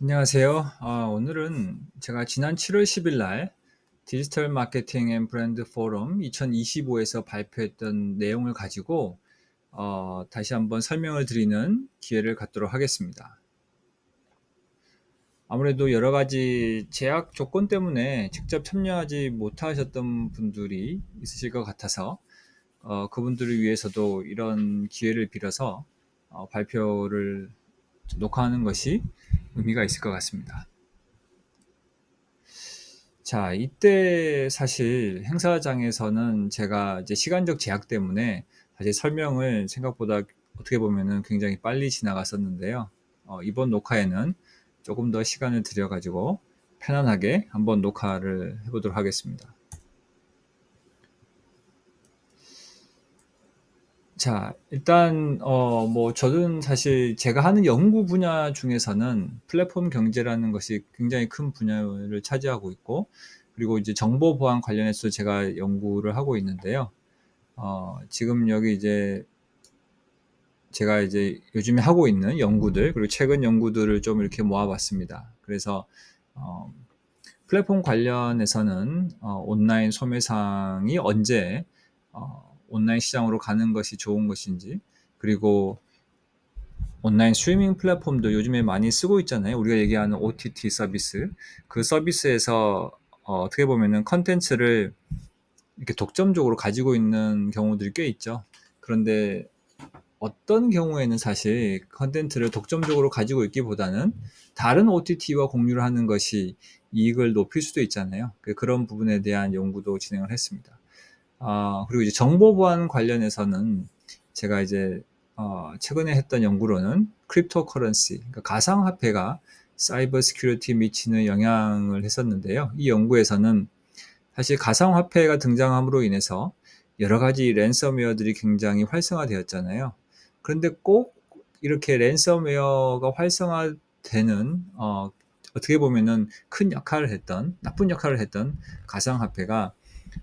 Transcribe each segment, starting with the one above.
안녕하세요. 오늘은 제가 지난 7월 10일 날 디지털 마케팅 앤 브랜드 포럼 2025에서 발표했던 내용을 가지고 다시 한번 설명을 드리는 기회를 갖도록 하겠습니다. 아무래도 여러 가지 제약 조건 때문에 직접 참여하지 못하셨던 분들이 있으실 것 같아서 그분들을 위해서도 이런 기회를 빌어서 발표를 녹화하는 것이 의미가 있을 것 같습니다. 자, 이때 사실 행사장에서는 제가 이제 시간적 제약 때문에 사실 설명을 생각보다 어떻게 보면은 굉장히 빨리 지나갔었는데요. 이번 녹화에는 조금 더 시간을 들여가지고 편안하게 한번 녹화를 해보도록 하겠습니다. 자, 일단, 저는 사실 제가 하는 연구 분야 중에서는 플랫폼 경제라는 것이 굉장히 큰 분야를 차지하고 있고, 그리고 이제 정보 보안 관련해서 제가 연구를 하고 있는데요. 지금 여기 이제 제가 이제 요즘에 하고 있는 연구들, 그리고 최근 연구들을 좀 이렇게 모아봤습니다. 그래서, 어, 플랫폼 관련해서는 온라인 소매상이 언제 온라인 시장으로 가는 것이 좋은 것인지, 그리고 온라인 스트리밍 플랫폼도 요즘에 많이 쓰고 있잖아요. 우리가 얘기하는 OTT 서비스. 그 서비스에서 어떻게 보면은 컨텐츠를 이렇게 독점적으로 가지고 있는 경우들이 꽤 있죠. 그런데 어떤 경우에는 사실 컨텐츠를 독점적으로 가지고 있기보다는 다른 OTT와 공유를 하는 것이 이익을 높일 수도 있잖아요. 그런 부분에 대한 연구도 진행을 했습니다. 그리고 이제 정보 보안 관련해서는 제가 이제 최근에 했던 연구로는 크립토 커런시, 그러니까 가상화폐가 사이버 시큐리티에 미치는 영향을 했었는데요. 이 연구에서는 사실 가상화폐가 등장함으로 인해서 여러 가지 랜섬웨어들이 굉장히 활성화되었잖아요. 그런데 꼭 이렇게 랜섬웨어가 활성화되는 어떻게 보면은 큰 역할을 했던 나쁜 역할을 했던 가상화폐가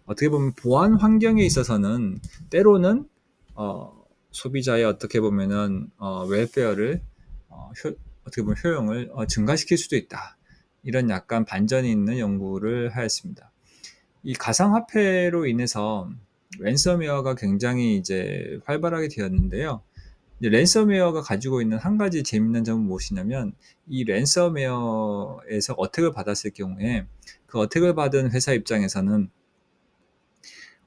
어떻게 보면 보안 환경에 있어서는 때로는 소비자의 어떻게 보면은 웰페어를 어떻게 보면 효용을 증가시킬 수도 있다. 이런 약간 반전이 있는 연구를 하였습니다. 이 가상화폐로 인해서 랜섬웨어가 굉장히 이제 활발하게 되었는데요. 이제 랜섬웨어가 가지고 있는 한 가지 재밌는 점은 무엇이냐면 이 랜섬웨어에서 어택을 받았을 경우에 그 어택을 받은 회사 입장에서는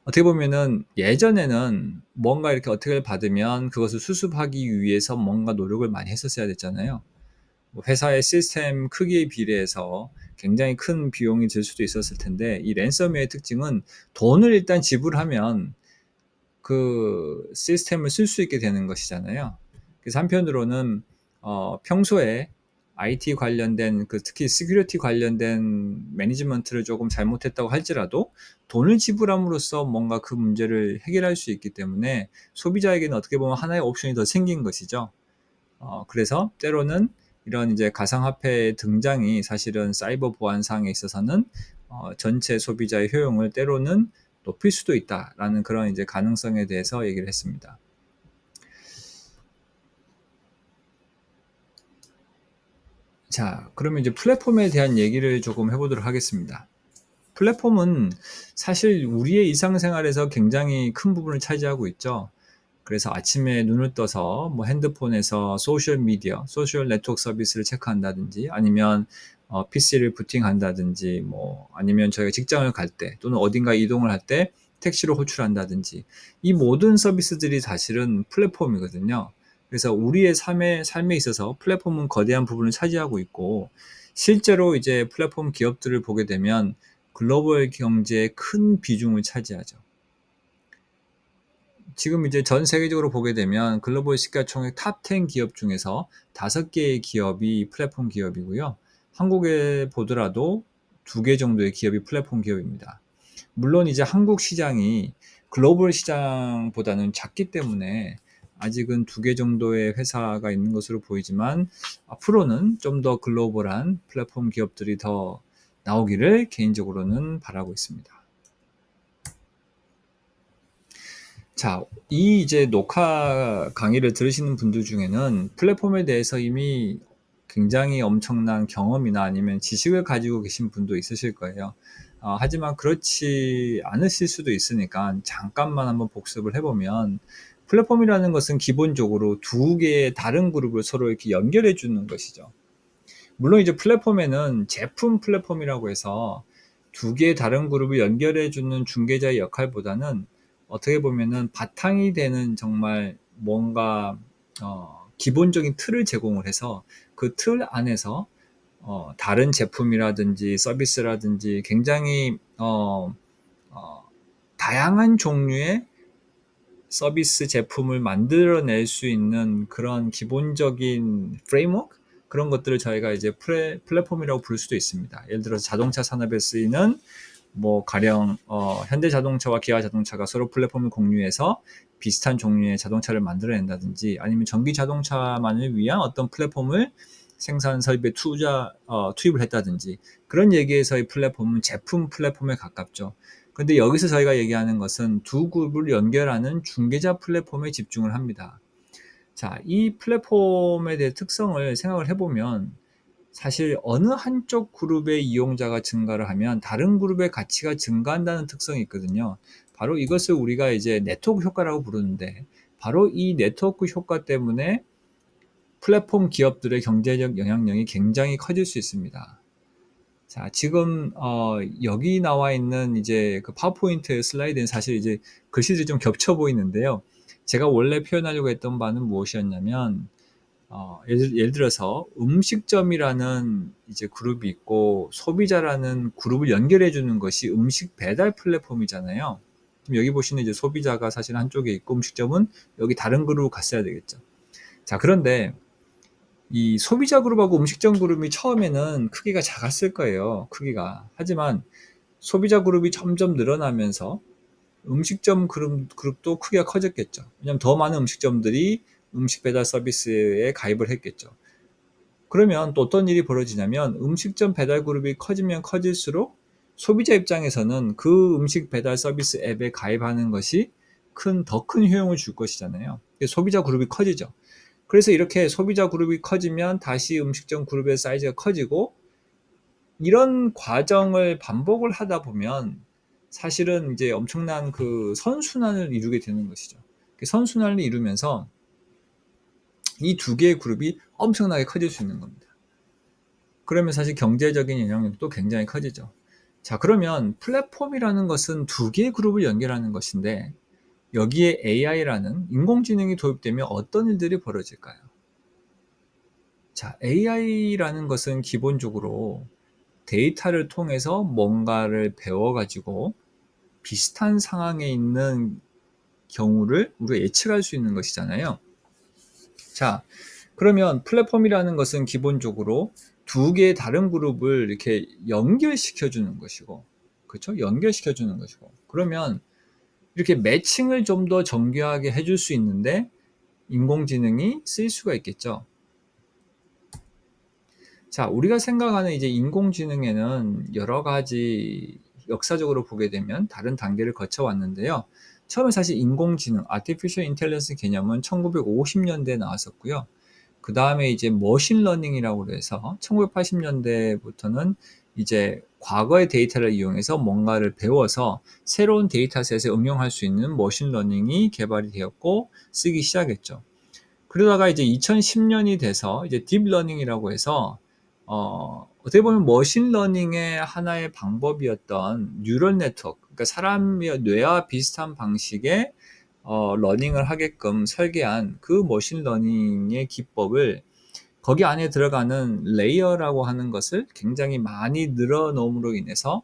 어떻게 보면은 예전에는 뭔가 이렇게 어택을 받으면 그것을 수습하기 위해서 뭔가 노력을 많이 했었어야 됐잖아요. 뭐 회사의 시스템 크기에 비례해서 굉장히 큰 비용이 들 수도 있었을 텐데 이 랜섬웨어의 특징은 돈을 일단 지불하면 그 시스템을 쓸 수 있게 되는 것이잖아요. 그래서 한편으로는 평소에 IT 관련된 특히 시큐리티 관련된 매니지먼트를 조금 잘못했다고 할지라도 돈을 지불함으로써 뭔가 그 문제를 해결할 수 있기 때문에 소비자에게는 어떻게 보면 하나의 옵션이 더 생긴 것이죠. 그래서 때로는 이런 이제 가상화폐의 등장이 사실은 사이버 보안상에 있어서는 전체 소비자의 효용을 때로는 높일 수도 있다라는 그런 이제 가능성에 대해서 얘기를 했습니다. 자, 그러면 이제 플랫폼에 대한 얘기를 조금 해보도록 하겠습니다. 플랫폼은 사실 우리의 일상생활에서 굉장히 큰 부분을 차지하고 있죠. 그래서 아침에 눈을 떠서 뭐 핸드폰에서 소셜 미디어, 소셜 네트워크 서비스를 체크한다든지 아니면 PC를 부팅한다든지 뭐 아니면 저희가 직장을 갈 때 또는 어딘가 이동을 할 때 택시로 호출한다든지 이 모든 서비스들이 사실은 플랫폼이거든요. 그래서 우리의 삶에 있어서 플랫폼은 거대한 부분을 차지하고 있고 실제로 이제 플랫폼 기업들을 보게 되면 글로벌 경제에 큰 비중을 차지하죠. 지금 이제 전 세계적으로 보게 되면 글로벌 시가총액 탑 10 기업 중에서 5개의 기업이 플랫폼 기업이고요. 한국에 보더라도 2개 정도의 기업이 플랫폼 기업입니다. 물론 이제 한국 시장이 글로벌 시장보다는 작기 때문에 아직은 2개 정도의 회사가 있는 것으로 보이지만 앞으로는 좀 더 글로벌한 플랫폼 기업들이 더 나오기를 개인적으로는 바라고 있습니다. 자, 이 이제 녹화 강의를 들으시는 분들 중에는 플랫폼에 대해서 이미 굉장히 엄청난 경험이나 아니면 지식을 가지고 계신 분도 있으실 거예요. 하지만 그렇지 않으실 수도 있으니까 잠깐만 한번 복습을 해보면, 플랫폼이라는 것은 기본적으로 두 개의 다른 그룹을 서로 이렇게 연결해 주는 것이죠. 물론 이제 플랫폼에는 제품 플랫폼이라고 해서 두 개의 다른 그룹을 연결해 주는 중개자의 역할보다는 어떻게 보면은 바탕이 되는 정말 뭔가 기본적인 틀을 제공을 해서 그 틀 안에서 다른 제품이라든지 서비스라든지 굉장히 다양한 종류의 서비스 제품을 만들어낼 수 있는 그런 기본적인 프레임워크, 그런 것들을 저희가 이제 플랫폼이라고 부를 수도 있습니다. 예를 들어서 자동차 산업에 쓰이는 뭐 가령 현대자동차와 기아자동차가 서로 플랫폼을 공유해서 비슷한 종류의 자동차를 만들어낸다든지, 아니면 전기자동차만을 위한 어떤 플랫폼을 생산 설비에 투입을 했다든지, 그런 얘기에서의 플랫폼은 제품 플랫폼에 가깝죠. 근데 여기서 저희가 얘기하는 것은 두 그룹을 연결하는 중개자 플랫폼에 집중을 합니다. 자, 이 플랫폼에 대해 특성을 생각을 해보면, 사실 어느 한쪽 그룹의 이용자가 증가를 하면 다른 그룹의 가치가 증가한다는 특성이 있거든요. 바로 이것을 우리가 이제 네트워크 효과라고 부르는데, 바로 이 네트워크 효과 때문에 플랫폼 기업들의 경제적 영향력이 굉장히 커질 수 있습니다. 자, 지금 여기 나와 있는 이제 그 파워포인트 슬라이드는 사실 이제 글씨들이 좀 겹쳐 보이는데요. 제가 원래 표현하려고 했던 바는 무엇이었냐면, 예를 들어서 음식점이라는 이제 그룹이 있고 소비자라는 그룹을 연결해 주는 것이 음식 배달 플랫폼이잖아요. 지금 여기 보시는 이제 소비자가 사실 한쪽에 있고 음식점은 여기 다른 그룹으로 갔어야 되겠죠. 자, 그런데 이 소비자 그룹하고 음식점 그룹이 처음에는 크기가 작았을 거예요. 크기가. 하지만 소비자 그룹이 점점 늘어나면서 음식점 그룹도 크기가 커졌겠죠. 왜냐하면 더 많은 음식점들이 음식 배달 서비스에 가입을 했겠죠. 그러면 또 어떤 일이 벌어지냐면, 음식점 배달 그룹이 커지면 커질수록 소비자 입장에서는 그 음식 배달 서비스 앱에 가입하는 것이 더 큰 효용을 줄 것이잖아요. 소비자 그룹이 커지죠. 그래서 이렇게 소비자 그룹이 커지면 다시 음식점 그룹의 사이즈가 커지고, 이런 과정을 반복을 하다 보면 사실은 이제 엄청난 그 선순환을 이루게 되는 것이죠. 선순환을 이루면서 이 두 개의 그룹이 엄청나게 커질 수 있는 겁니다. 그러면 사실 경제적인 영향력도 굉장히 커지죠. 자, 그러면 플랫폼이라는 것은 두 개의 그룹을 연결하는 것인데, 여기에 AI라는 인공지능이 도입되면 어떤 일들이 벌어질까요? 자, AI라는 것은 기본적으로 데이터를 통해서 뭔가를 배워가지고 비슷한 상황에 있는 경우를 우리가 예측할 수 있는 것이잖아요. 자, 그러면 플랫폼이라는 것은 기본적으로 두 개의 다른 그룹을 이렇게 연결시켜 주는 것이고, 그렇죠? 연결시켜 주는 것이고, 그러면 이렇게 매칭을 좀 더 정교하게 해줄 수 있는데 인공지능이 쓰일 수가 있겠죠. 자, 우리가 생각하는 이제 인공지능에는 여러 가지, 역사적으로 보게 되면 다른 단계를 거쳐 왔는데요. 처음에 사실 인공지능, Artificial Intelligence 개념은 1950년대에 나왔었고요. 그 다음에 이제 머신러닝이라고 해서 1980년대부터는 이제 과거의 데이터를 이용해서 뭔가를 배워서 새로운 데이터셋에 응용할 수 있는 머신러닝이 개발이 되었고 쓰기 시작했죠. 그러다가 이제 2010년이 돼서 이제 딥러닝이라고 해서 어떻게 보면 머신러닝의 하나의 방법이었던 뉴럴 네트워크, 그러니까 사람의 뇌와 비슷한 방식의 러닝을 하게끔 설계한 그 머신러닝의 기법을 거기 안에 들어가는 레이어라고 하는 것을 굉장히 많이 늘어놓음으로 인해서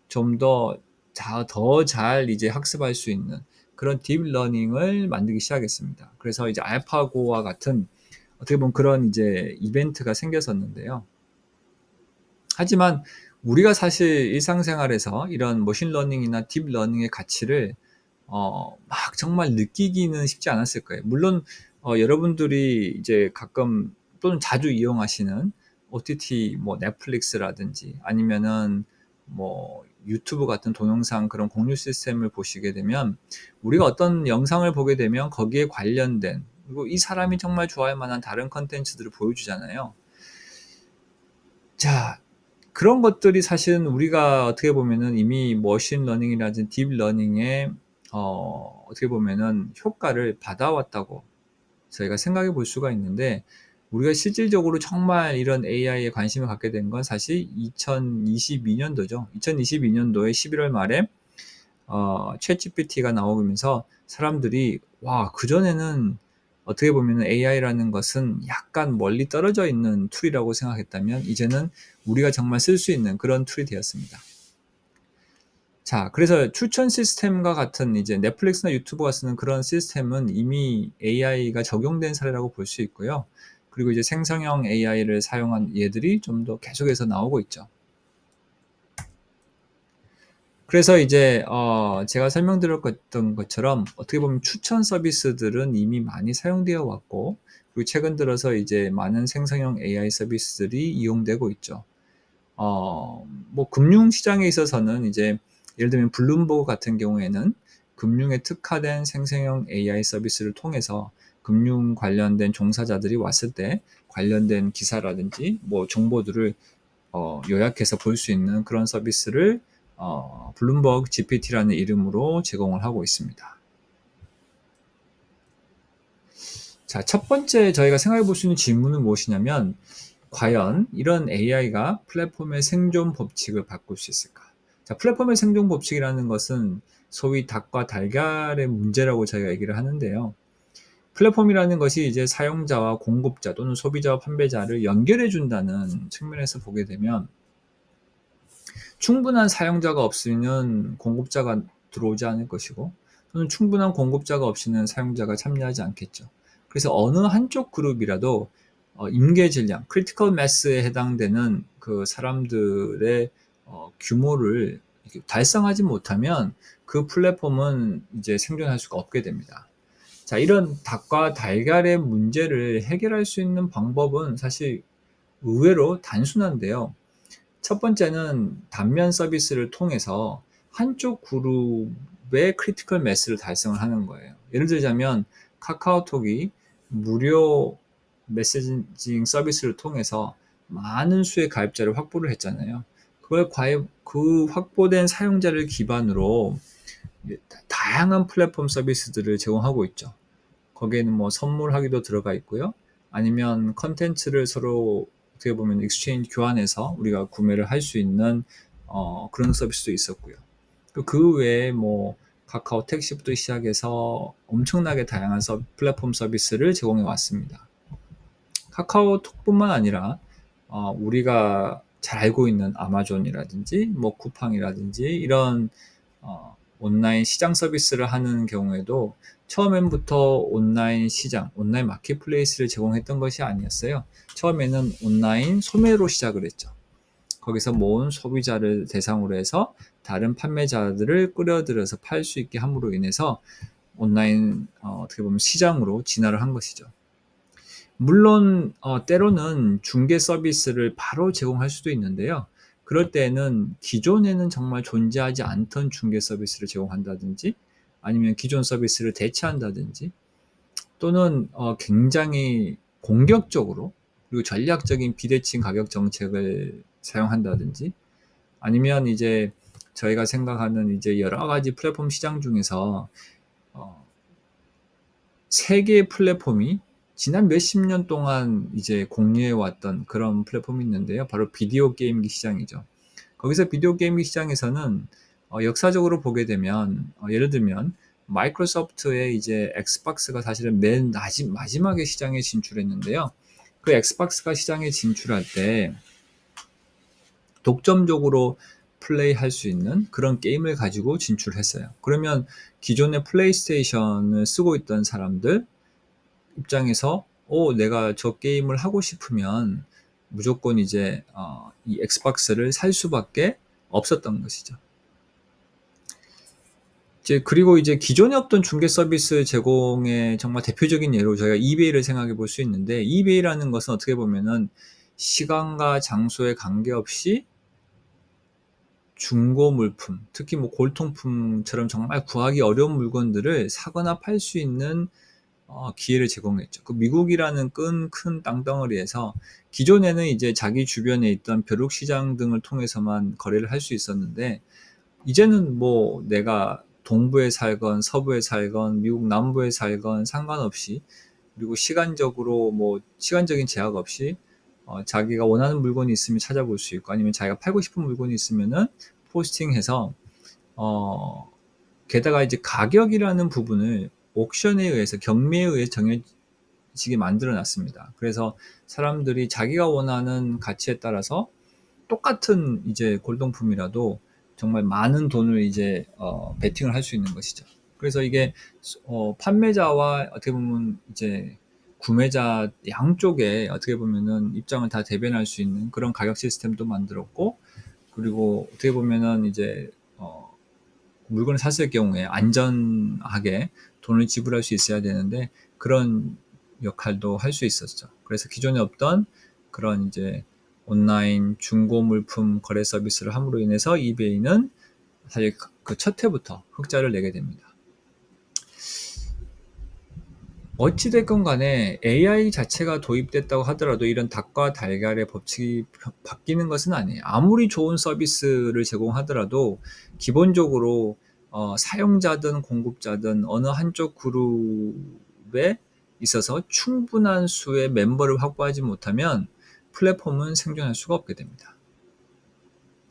좀 더 잘 이제 학습할 수 있는 그런 딥러닝을 만들기 시작했습니다. 그래서 이제 알파고와 같은 어떻게 보면 그런 이제 이벤트가 생겼었는데요. 하지만 우리가 사실 일상생활에서 이런 머신러닝이나 딥러닝의 가치를 막 정말 느끼기는 쉽지 않았을 거예요. 물론 여러분들이 이제 가끔 또는 자주 이용하시는 OTT 뭐 넷플릭스라든지 아니면은 뭐 유튜브 같은 동영상 그런 공유 시스템을 보시게 되면, 우리가 어떤 영상을 보게 되면 거기에 관련된, 그리고 이 사람이 정말 좋아할 만한 다른 컨텐츠들을 보여주잖아요. 자, 그런 것들이 사실은 우리가 어떻게 보면은 이미 머신러닝이라든지 딥러닝의 어떻게 보면은 효과를 받아왔다고 저희가 생각해 볼 수가 있는데, 우리가 실질적으로 정말 이런 AI에 관심을 갖게 된 건 사실 2022년도죠. 2022년도에 11월 말에 챗GPT가 나오면서 사람들이 와, 그전에는 어떻게 보면 AI라는 것은 약간 멀리 떨어져 있는 툴이라고 생각했다면 이제는 우리가 정말 쓸 수 있는 그런 툴이 되었습니다. 자, 그래서 추천 시스템과 같은 이제 넷플릭스나 유튜브가 쓰는 그런 시스템은 이미 AI가 적용된 사례라고 볼 수 있고요. 그리고 이제 생성형 AI를 사용한 예들이 좀 더 계속해서 나오고 있죠. 그래서 이제 제가 설명드렸던 것처럼 어떻게 보면 추천 서비스들은 이미 많이 사용되어 왔고, 그리고 최근 들어서 이제 많은 생성형 AI 서비스들이 이용되고 있죠. 뭐 금융 시장에 있어서는 이제 예를 들면 블룸버그 같은 경우에는 금융에 특화된 생성형 AI 서비스를 통해서 금융 관련된 종사자들이 왔을 때 관련된 기사라든지 뭐 정보들을 요약해서 볼 수 있는 그런 서비스를 블룸버그 GPT라는 이름으로 제공을 하고 있습니다. 자, 첫 번째 저희가 생각해 볼 수 있는 질문은 무엇이냐면, 과연 이런 AI가 플랫폼의 생존 법칙을 바꿀 수 있을까? 자, 플랫폼의 생존 법칙이라는 것은 소위 닭과 달걀의 문제라고 저희가 얘기를 하는데요. 플랫폼이라는 것이 이제 사용자와 공급자 또는 소비자와 판매자를 연결해 준다는 측면에서 보게 되면, 충분한 사용자가 없으면 공급자가 들어오지 않을 것이고, 또는 충분한 공급자가 없이는 사용자가 참여하지 않겠죠. 그래서 어느 한쪽 그룹이라도 임계 질량, 크리티컬 매스에 해당되는 그 사람들의 규모를 달성하지 못하면 그 플랫폼은 이제 생존할 수가 없게 됩니다. 자, 이런 닭과 달걀의 문제를 해결할 수 있는 방법은 사실 의외로 단순한데요. 첫 번째는 단면 서비스를 통해서 한쪽 그룹의 크리티컬 매스를 달성을 하는 거예요. 예를 들자면 카카오톡이 무료 메시징 서비스를 통해서 많은 수의 가입자를 확보를 했잖아요. 그 확보된 사용자를 기반으로 다양한 플랫폼 서비스들을 제공하고 있죠. 거기에는 뭐 선물하기도 들어가 있고요. 아니면 컨텐츠를 서로 어떻게 보면 익스체인지 교환해서 우리가 구매를 할 수 있는 그런 서비스도 있었고요. 그 외에 뭐 카카오 택시부터 시작해서 엄청나게 다양한 플랫폼 서비스를 제공해 왔습니다. 카카오톡뿐만 아니라 우리가 잘 알고 있는 아마존이라든지 뭐 쿠팡이라든지 이런 온라인 시장 서비스를 하는 경우에도 처음엔부터 온라인 시장, 온라인 마켓플레이스를 제공했던 것이 아니었어요. 처음에는 온라인 소매로 시작을 했죠. 거기서 모은 소비자를 대상으로 해서 다른 판매자들을 끌어들여서 팔 수 있게 함으로 인해서 온라인 어떻게 보면 시장으로 진화를 한 것이죠. 물론 때로는 중개 서비스를 바로 제공할 수도 있는데요. 그럴 때는 기존에는 정말 존재하지 않던 중개 서비스를 제공한다든지, 아니면 기존 서비스를 대체한다든지, 또는 굉장히 공격적으로 그리고 전략적인 비대칭 가격 정책을 사용한다든지, 아니면 이제 저희가 생각하는 이제 여러 가지 플랫폼 시장 중에서 어, 세 개의 플랫폼이 지난 몇십 년 동안 이제 공유해 왔던 그런 플랫폼이 있는데요. 바로 비디오 게임기 시장이죠. 거기서 비디오 게임기 시장에서는 역사적으로 보게 되면 예를 들면 마이크로소프트의 이제 엑스박스가 사실은 맨 마지막에 시장에 진출했는데요. 그 엑스박스가 시장에 진출할 때 독점적으로 플레이할 수 있는 그런 게임을 가지고 진출했어요. 그러면 기존의 플레이스테이션을 쓰고 있던 사람들 입장에서 내가 저 게임을 하고 싶으면 무조건 이제 이 엑스박스를 살 수밖에 없었던 것이죠. 그리고 이제 기존에 없던 중개 서비스 제공의 정말 대표적인 예로 저희가 이베이를 생각해 볼 수 있는데, 이베이라는 것은 어떻게 보면은 시간과 장소에 관계없이 중고 물품, 특히 뭐 골통품처럼 정말 구하기 어려운 물건들을 사거나 팔 수 있는 기회를 제공했죠. 그 미국이라는 큰 땅덩어리에서 기존에는 이제 자기 주변에 있던 벼룩 시장 등을 통해서만 거래를 할 수 있었는데, 이제는 뭐 내가 동부에 살건 서부에 살건 미국 남부에 살건 상관없이, 그리고 시간적인 제약 없이 자기가 원하는 물건이 있으면 찾아볼 수 있고, 아니면 자기가 팔고 싶은 물건이 있으면은 포스팅해서, 어 게다가 이제 가격이라는 부분을 옥션에 의해서, 경매에 의해 정해지게 만들어 놨습니다. 그래서 사람들이 자기가 원하는 가치에 따라서 똑같은 이제 골동품이라도 정말 많은 돈을 이제 베팅을 할 수 있는 것이죠. 그래서 이게 판매자와 어떻게 보면 이제 구매자 양쪽에 어떻게 보면은 입장을 다 대변할 수 있는 그런 가격 시스템도 만들었고, 그리고 어떻게 보면은 이제 물건을 샀을 경우에 안전하게 돈을 지불할 수 있어야 되는데, 그런 역할도 할 수 있었죠. 그래서 기존에 없던 그런 이제 온라인 중고 물품 거래 서비스를 함으로 인해서 이베이는 사실 그 첫 해부터 흑자를 내게 됩니다. 어찌됐건 간에 AI 자체가 도입됐다고 하더라도 이런 닭과 달걀의 법칙이 바뀌는 것은 아니에요. 아무리 좋은 서비스를 제공하더라도 기본적으로 사용자든 공급자든 어느 한쪽 그룹에 있어서 충분한 수의 멤버를 확보하지 못하면 플랫폼은 생존할 수가 없게 됩니다.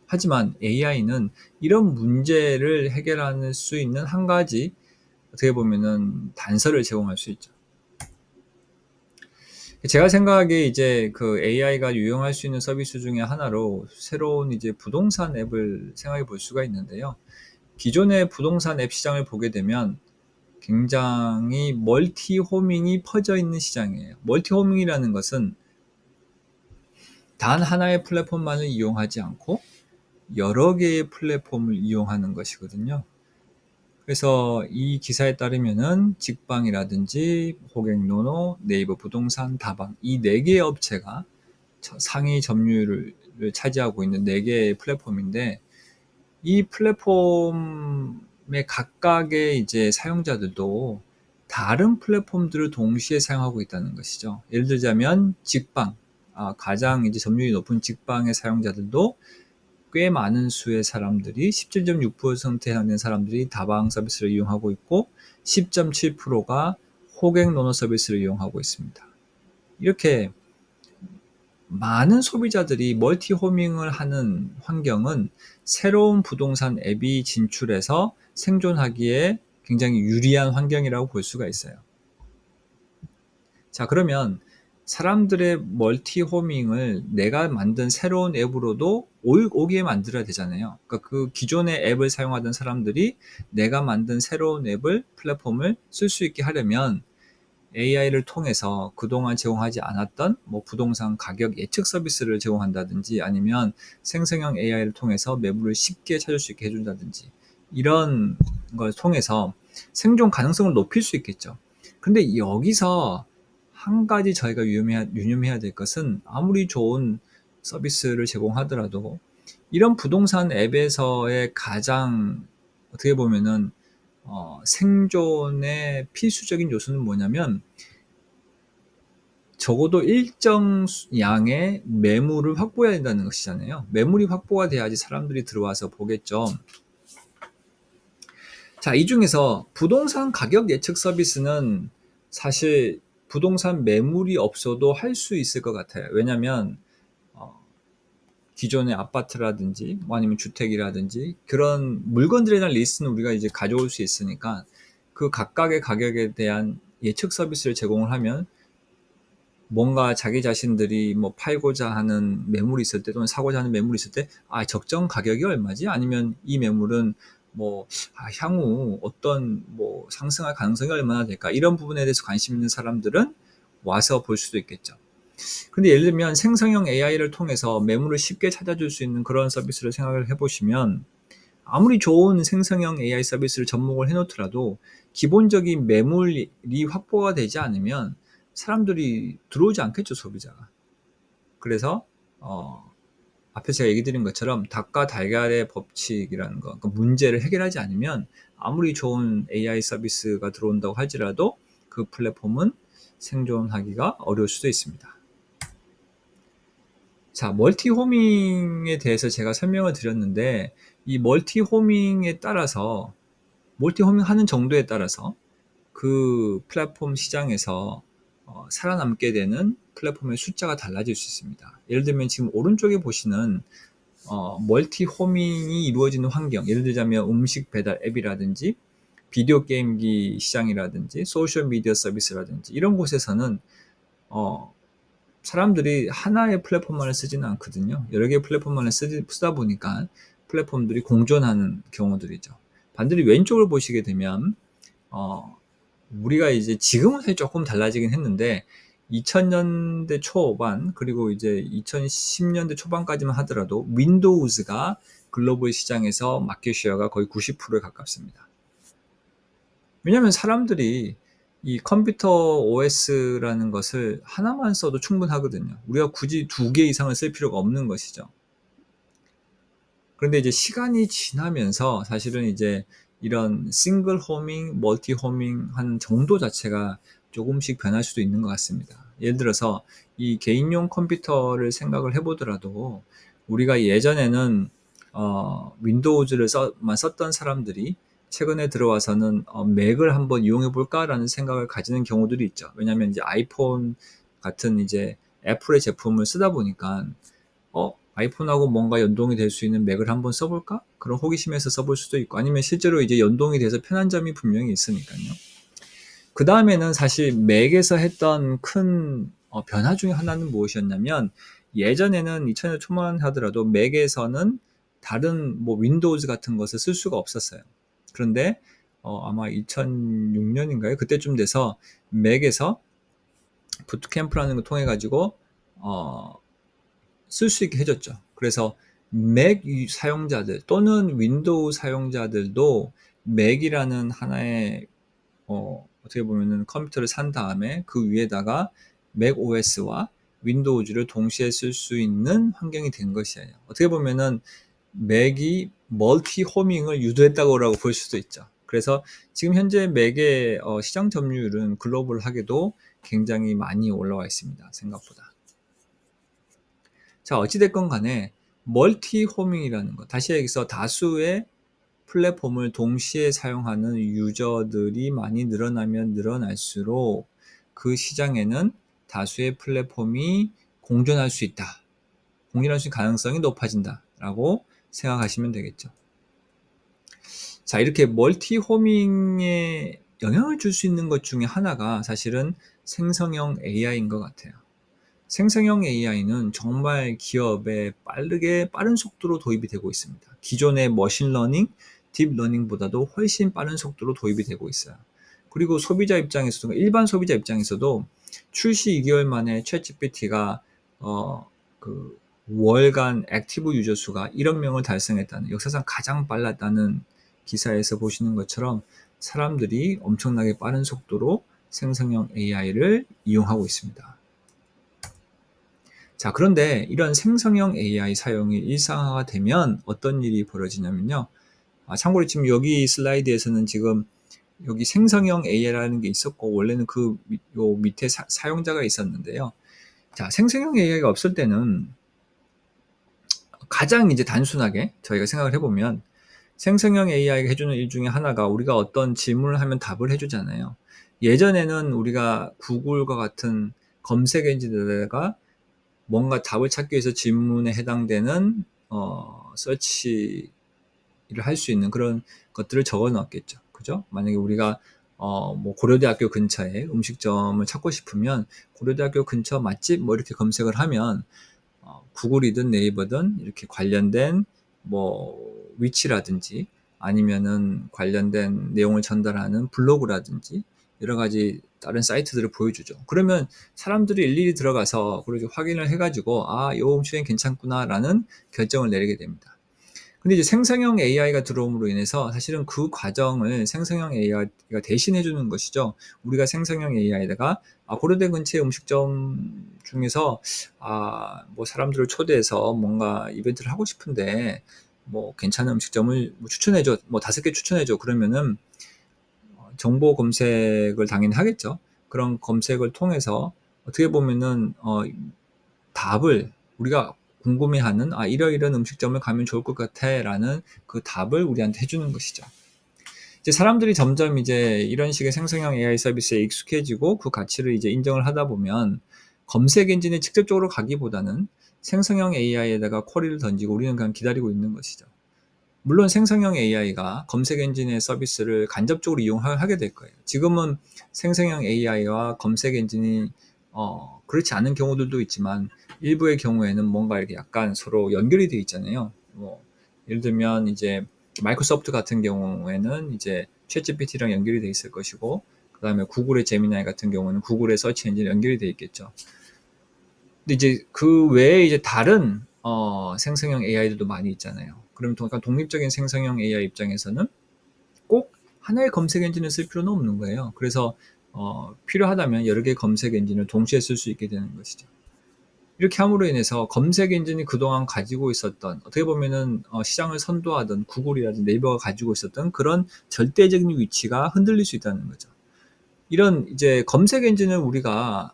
하지만 AI는 이런 문제를 해결할 수 있는 한 가지, 어떻게 보면은 단서를 제공할 수 있죠. 제가 생각하기에 이제 그 AI가 유용할 수 있는 서비스 중에 하나로 새로운 이제 부동산 앱을 생각해 볼 수가 있는데요. 기존의 부동산 앱 시장을 보게 되면 굉장히 멀티 호밍이 퍼져 있는 시장이에요. 멀티 호밍이라는 것은 단 하나의 플랫폼만을 이용하지 않고 여러 개의 플랫폼을 이용하는 것이거든요. 그래서 이 기사에 따르면은 직방이라든지 호갱노노, 네이버 부동산, 다방, 이 네 개의 업체가 상위 점유율을 차지하고 있는 네 개의 플랫폼인데, 이 플랫폼의 각각의 이제 사용자들도 다른 플랫폼들을 동시에 사용하고 있다는 것이죠. 예를 들자면 직방, 가장 이제 점유율이 높은 직방의 사용자들도 꽤 많은 수의 사람들이, 17.6%에 해당되는 사람들이 다방 서비스를 이용하고 있고, 10.7%가 호갱 노노 서비스를 이용하고 있습니다. 이렇게 많은 소비자들이 멀티 호밍을 하는 환경은 새로운 부동산 앱이 진출해서 생존하기에 굉장히 유리한 환경이라고 볼 수가 있어요. 자, 그러면 사람들의 멀티 호밍을 내가 만든 새로운 앱으로도 오게 만들어야 되잖아요. 그러니까 그 기존의 앱을 사용하던 사람들이 내가 만든 새로운 앱을, 플랫폼을 쓸 수 있게 하려면 AI를 통해서 그동안 제공하지 않았던 뭐 부동산 가격 예측 서비스를 제공한다든지, 아니면 생성형 AI를 통해서 매물을 쉽게 찾을 수 있게 해준다든지, 이런 걸 통해서 생존 가능성을 높일 수 있겠죠. 근데 여기서 한 가지 저희가 유념해야 될 것은, 아무리 좋은 서비스를 제공하더라도 이런 부동산 앱에서의 가장 어떻게 보면은 생존의 필수적인 요소는 뭐냐면, 적어도 일정 양의 매물을 확보해야 된다는 것이잖아요. 매물이 확보가 돼야지 사람들이 들어와서 보겠죠. 자, 이 중에서 부동산 가격 예측 서비스는 사실 부동산 매물이 없어도 할 수 있을 것 같아요. 왜냐면 기존의 아파트라든지 뭐 아니면 주택이라든지 그런 물건들에 대한 리스트는 우리가 이제 가져올 수 있으니까, 그 각각의 가격에 대한 예측 서비스를 제공을 하면 뭔가 자기 자신들이 뭐 팔고자 하는 매물이 있을 때, 또는 사고자 하는 매물이 있을 때, 적정 가격이 얼마지? 아니면 이 매물은 뭐 향후 어떤 뭐 상승할 가능성이 얼마나 될까? 이런 부분에 대해서 관심 있는 사람들은 와서 볼 수도 있겠죠. 근데 예를 들면 생성형 AI를 통해서 매물을 쉽게 찾아줄 수 있는 그런 서비스를 생각을 해보시면, 아무리 좋은 생성형 AI 서비스를 접목을 해놓더라도 기본적인 매물이 확보가 되지 않으면 사람들이 들어오지 않겠죠, 소비자가. 그래서 앞에 제가 얘기 드린 것처럼 닭과 달걀의 법칙이라는 거, 그 문제를 해결하지 않으면 아무리 좋은 AI 서비스가 들어온다고 할지라도 그 플랫폼은 생존하기가 어려울 수도 있습니다. 자, 멀티호밍에 대해서 제가 설명을 드렸는데, 이 멀티호밍에 따라서, 멀티호밍 하는 정도에 따라서 그 플랫폼 시장에서 살아남게 되는 플랫폼의 숫자가 달라질 수 있습니다. 예를 들면 지금 오른쪽에 보시는 멀티 호밍이 이루어지는 환경, 예를 들자면 음식 배달 앱이라든지 비디오 게임기 시장이라든지 소셜 미디어 서비스라든지 이런 곳에서는 사람들이 하나의 플랫폼만을 쓰지는 않거든요. 여러 개의 플랫폼만을 쓰다 보니까 플랫폼들이 공존하는 경우들이죠. 반대로 왼쪽을 보시게 되면 우리가 이제 지금은 사실 조금 달라지긴 했는데 2000년대 초반 그리고 이제 2010년대 초반까지만 하더라도 윈도우즈가 글로벌 시장에서 마켓 쉐어가 거의 90%에 가깝습니다. 왜냐하면 사람들이 이 컴퓨터 OS라는 것을 하나만 써도 충분하거든요. 우리가 굳이 2개 이상을 쓸 필요가 없는 것이죠. 그런데 이제 시간이 지나면서 사실은 이제 이런 싱글 호밍, 멀티 호밍 하는 정도 자체가 조금씩 변할 수도 있는 것 같습니다. 예를 들어서 이 개인용 컴퓨터를 생각을 해보더라도 우리가 예전에는 윈도우즈만 썼던 사람들이 최근에 들어와서는 맥을 한번 이용해 볼까라는 생각을 가지는 경우들이 있죠. 왜냐하면 이제 아이폰 같은 이제 애플의 제품을 쓰다 보니까 아이폰하고 뭔가 연동이 될 수 있는 맥을 한번 써볼까? 그런 호기심에서 써볼 수도 있고, 아니면 실제로 이제 연동이 돼서 편한 점이 분명히 있으니까요. 그 다음에는 사실 맥에서 했던 큰 변화 중에 하나는 무엇이었냐면, 예전에는 2000년 초만 하더라도 맥에서는 다른 뭐 윈도우즈 같은 것을 쓸 수가 없었어요. 그런데 아마 2006년인가요? 그때쯤 돼서 맥에서 부트캠프라는 걸 통해 가지고 쓸 수 있게 해줬죠. 그래서 맥 사용자들 또는 윈도우 사용자들도 맥이라는 하나의 어떻게 보면은 컴퓨터를 산 다음에 그 위에다가 맥 OS와 윈도우즈를 동시에 쓸 수 있는 환경이 된 것이에요. 어떻게 보면은 맥이 멀티 호밍을 유도했다고 볼 수도 있죠. 그래서 지금 현재 맥의 시장 점유율은 글로벌하게도 굉장히 많이 올라와 있습니다. 생각보다. 자, 어찌됐건 간에 멀티 호밍이라는 것, 다시 여기서 다수의 플랫폼을 동시에 사용하는 유저들이 많이 늘어나면 늘어날수록 그 시장에는 다수의 플랫폼이 공존할 수 있다. 공존할 수 있는 가능성이 높아진다라고 생각하시면 되겠죠. 자, 이렇게 멀티 호밍에 영향을 줄 수 있는 것 중에 하나가 사실은 생성형 AI인 것 같아요. 생성형 AI는 정말 기업에 빠른 속도로 도입이 되고 있습니다. 기존의 머신러닝, 딥러닝보다도 훨씬 빠른 속도로 도입이 되고 있어요. 그리고 소비자 입장에서도, 일반 소비자 입장에서도 출시 2개월 만에 챗GPT가 그 월간 액티브 유저 수가 1억 명을 달성했다는, 역사상 가장 빨랐다는 기사에서 보시는 것처럼 사람들이 엄청나게 빠른 속도로 생성형 AI를 이용하고 있습니다. 자, 그런데 이런 생성형 AI 사용이 일상화가 되면 어떤 일이 벌어지냐면요. 참고로 지금 여기 슬라이드에서는 지금 여기 생성형 AI라는 게 있었고, 원래는 요 밑에 사용자가 있었는데요. 자, 생성형 AI가 없을 때는 가장 이제 단순하게 저희가 생각을 해보면 생성형 AI가 해주는 일 중에 하나가 우리가 어떤 질문을 하면 답을 해주잖아요. 예전에는 우리가 구글과 같은 검색 엔진에다가 뭔가 답을 찾기 위해서 질문에 해당되는 서치를 할 수 있는 그런 것들을 적어 놨겠죠. 그죠? 만약에 우리가 뭐 고려대학교 근처에 음식점을 찾고 싶으면 고려대학교 근처 맛집 뭐 이렇게 검색을 하면 구글이든 네이버든 이렇게 관련된 뭐 위치라든지 아니면은 관련된 내용을 전달하는 블로그라든지 여러 가지 다른 사이트들을 보여주죠. 그러면 사람들이 일일이 들어가서 그렇게 확인을 해가지고 이 음식은 괜찮구나라는 결정을 내리게 됩니다. 근데 이제 생성형 AI가 들어옴으로 인해서 사실은 그 과정을 생성형 AI가 대신해 주는 것이죠. 우리가 생성형 AI에다가 고려대 근처의 음식점 중에서 뭐 사람들을 초대해서 뭔가 이벤트를 하고 싶은데 뭐 괜찮은 음식점을 뭐 추천해 줘. 뭐 5개 추천해 줘. 그러면은 정보 검색을 당연히 하겠죠. 그런 검색을 통해서 어떻게 보면은 답을 우리가 궁금해하는 이러이런 음식점을 가면 좋을 것 같아라는 그 답을 우리한테 해주는 것이죠. 이제 사람들이 점점 이제 이런 식의 생성형 AI 서비스에 익숙해지고 그 가치를 이제 인정을 하다 보면 검색 엔진에 직접적으로 가기보다는 생성형 AI에다가 쿼리를 던지고 우리는 그냥 기다리고 있는 것이죠. 물론 생성형 AI가 검색 엔진의 서비스를 간접적으로 이용하게 될 거예요. 지금은 생성형 AI와 검색 엔진이 그렇지 않은 경우들도 있지만 일부의 경우에는 뭔가 이렇게 약간 서로 연결이 되어 있잖아요. 뭐 예를 들면 이제 마이크로소프트 같은 경우에는 이제 챗GPT랑 연결이 되어 있을 것이고, 그 다음에 구글의 제미나이 같은 경우는 구글의 서치 엔진 연결이 되어 있겠죠. 근데 이제 그 외에 이제 다른 생성형 AI들도 많이 있잖아요. 그럼 독립적인 생성형 AI 입장에서는 꼭 하나의 검색 엔진을 쓸 필요는 없는 거예요. 그래서 필요하다면 여러 개의 검색 엔진을 동시에 쓸 수 있게 되는 것이죠. 이렇게 함으로 인해서 검색 엔진이 그동안 가지고 있었던, 어떻게 보면은 시장을 선도하던 구글이라든지 네이버가 가지고 있었던 그런 절대적인 위치가 흔들릴 수 있다는 거죠. 이런 이제 검색 엔진을 우리가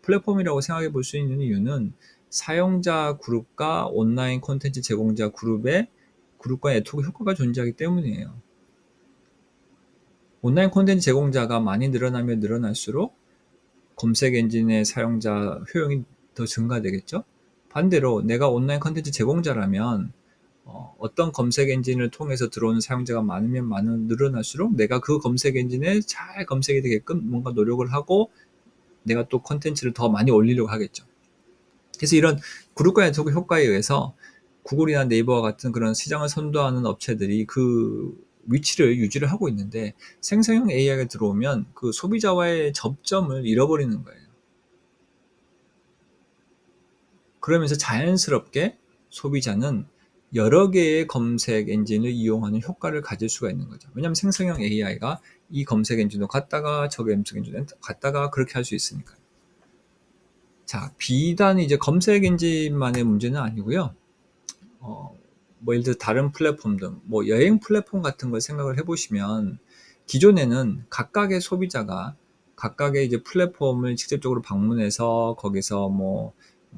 플랫폼이라고 생각해 볼 수 있는 이유는 사용자 그룹과 온라인 콘텐츠 제공자 그룹과 네트워크 효과가 존재하기 때문이에요. 온라인 콘텐츠 제공자가 많이 늘어나면 늘어날수록 검색 엔진의 사용자 효용이 더 증가되겠죠. 반대로 내가 온라인 콘텐츠 제공자라면 어떤 검색 엔진을 통해서 들어오는 사용자가 많으면 늘어날수록 내가 그 검색 엔진에 잘 검색이 되게끔 뭔가 노력을 하고 내가 또 콘텐츠를 더 많이 올리려고 하겠죠. 그래서 이런 그룹과 네트워크 효과에 의해서 구글이나 네이버와 같은 그런 시장을 선도하는 업체들이 그 위치를 유지를 하고 있는데, 생성형 AI가 들어오면 그 소비자와의 접점을 잃어버리는 거예요. 그러면서 자연스럽게 소비자는 여러 개의 검색 엔진을 이용하는 효과를 가질 수가 있는 거죠. 왜냐하면 생성형 AI가 이 검색 엔진도 갔다가 저 검색 엔진도 갔다가 그렇게 할 수 있으니까요. 자, 비단 이제 검색 엔진만의 문제는 아니고요. 뭐 예를 들어 다른 플랫폼 등, 뭐 여행 플랫폼 같은 걸 생각을 해보시면, 기존에는 각각의 소비자가 각각의 이제 플랫폼을 직접적으로 방문해서 거기서 뭐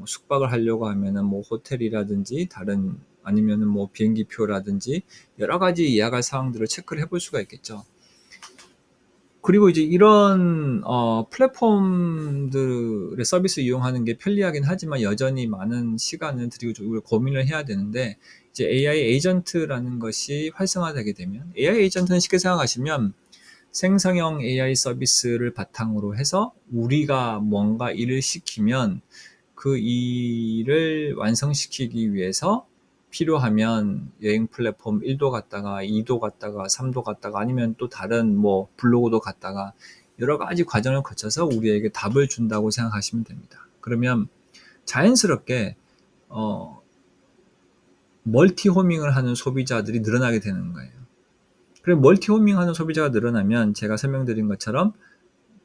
숙박을 하려고 하면은 뭐 호텔이라든지 다른 아니면은 뭐 비행기표라든지 여러 가지 예약할 사항들을 체크를 해볼 수가 있겠죠. 그리고 이제 이런 플랫폼들의 서비스 이용하는 게 편리하긴 하지만 여전히 많은 시간을 들이고 고민을 해야 되는데, 이제 AI 에이전트라는 것이 활성화되게 되면, AI 에이전트는 쉽게 생각하시면 생성형 AI 서비스를 바탕으로 해서 우리가 뭔가 일을 시키면 그 일을 완성시키기 위해서 필요하면 여행 플랫폼 1도 갔다가 2도 갔다가 3도 갔다가 아니면 또 다른 뭐 블로그도 갔다가 여러 가지 과정을 거쳐서 우리에게 답을 준다고 생각하시면 됩니다. 그러면 자연스럽게 멀티 호밍을 하는 소비자들이 늘어나게 되는 거예요. 그리고 멀티 호밍 하는 소비자가 늘어나면 제가 설명드린 것처럼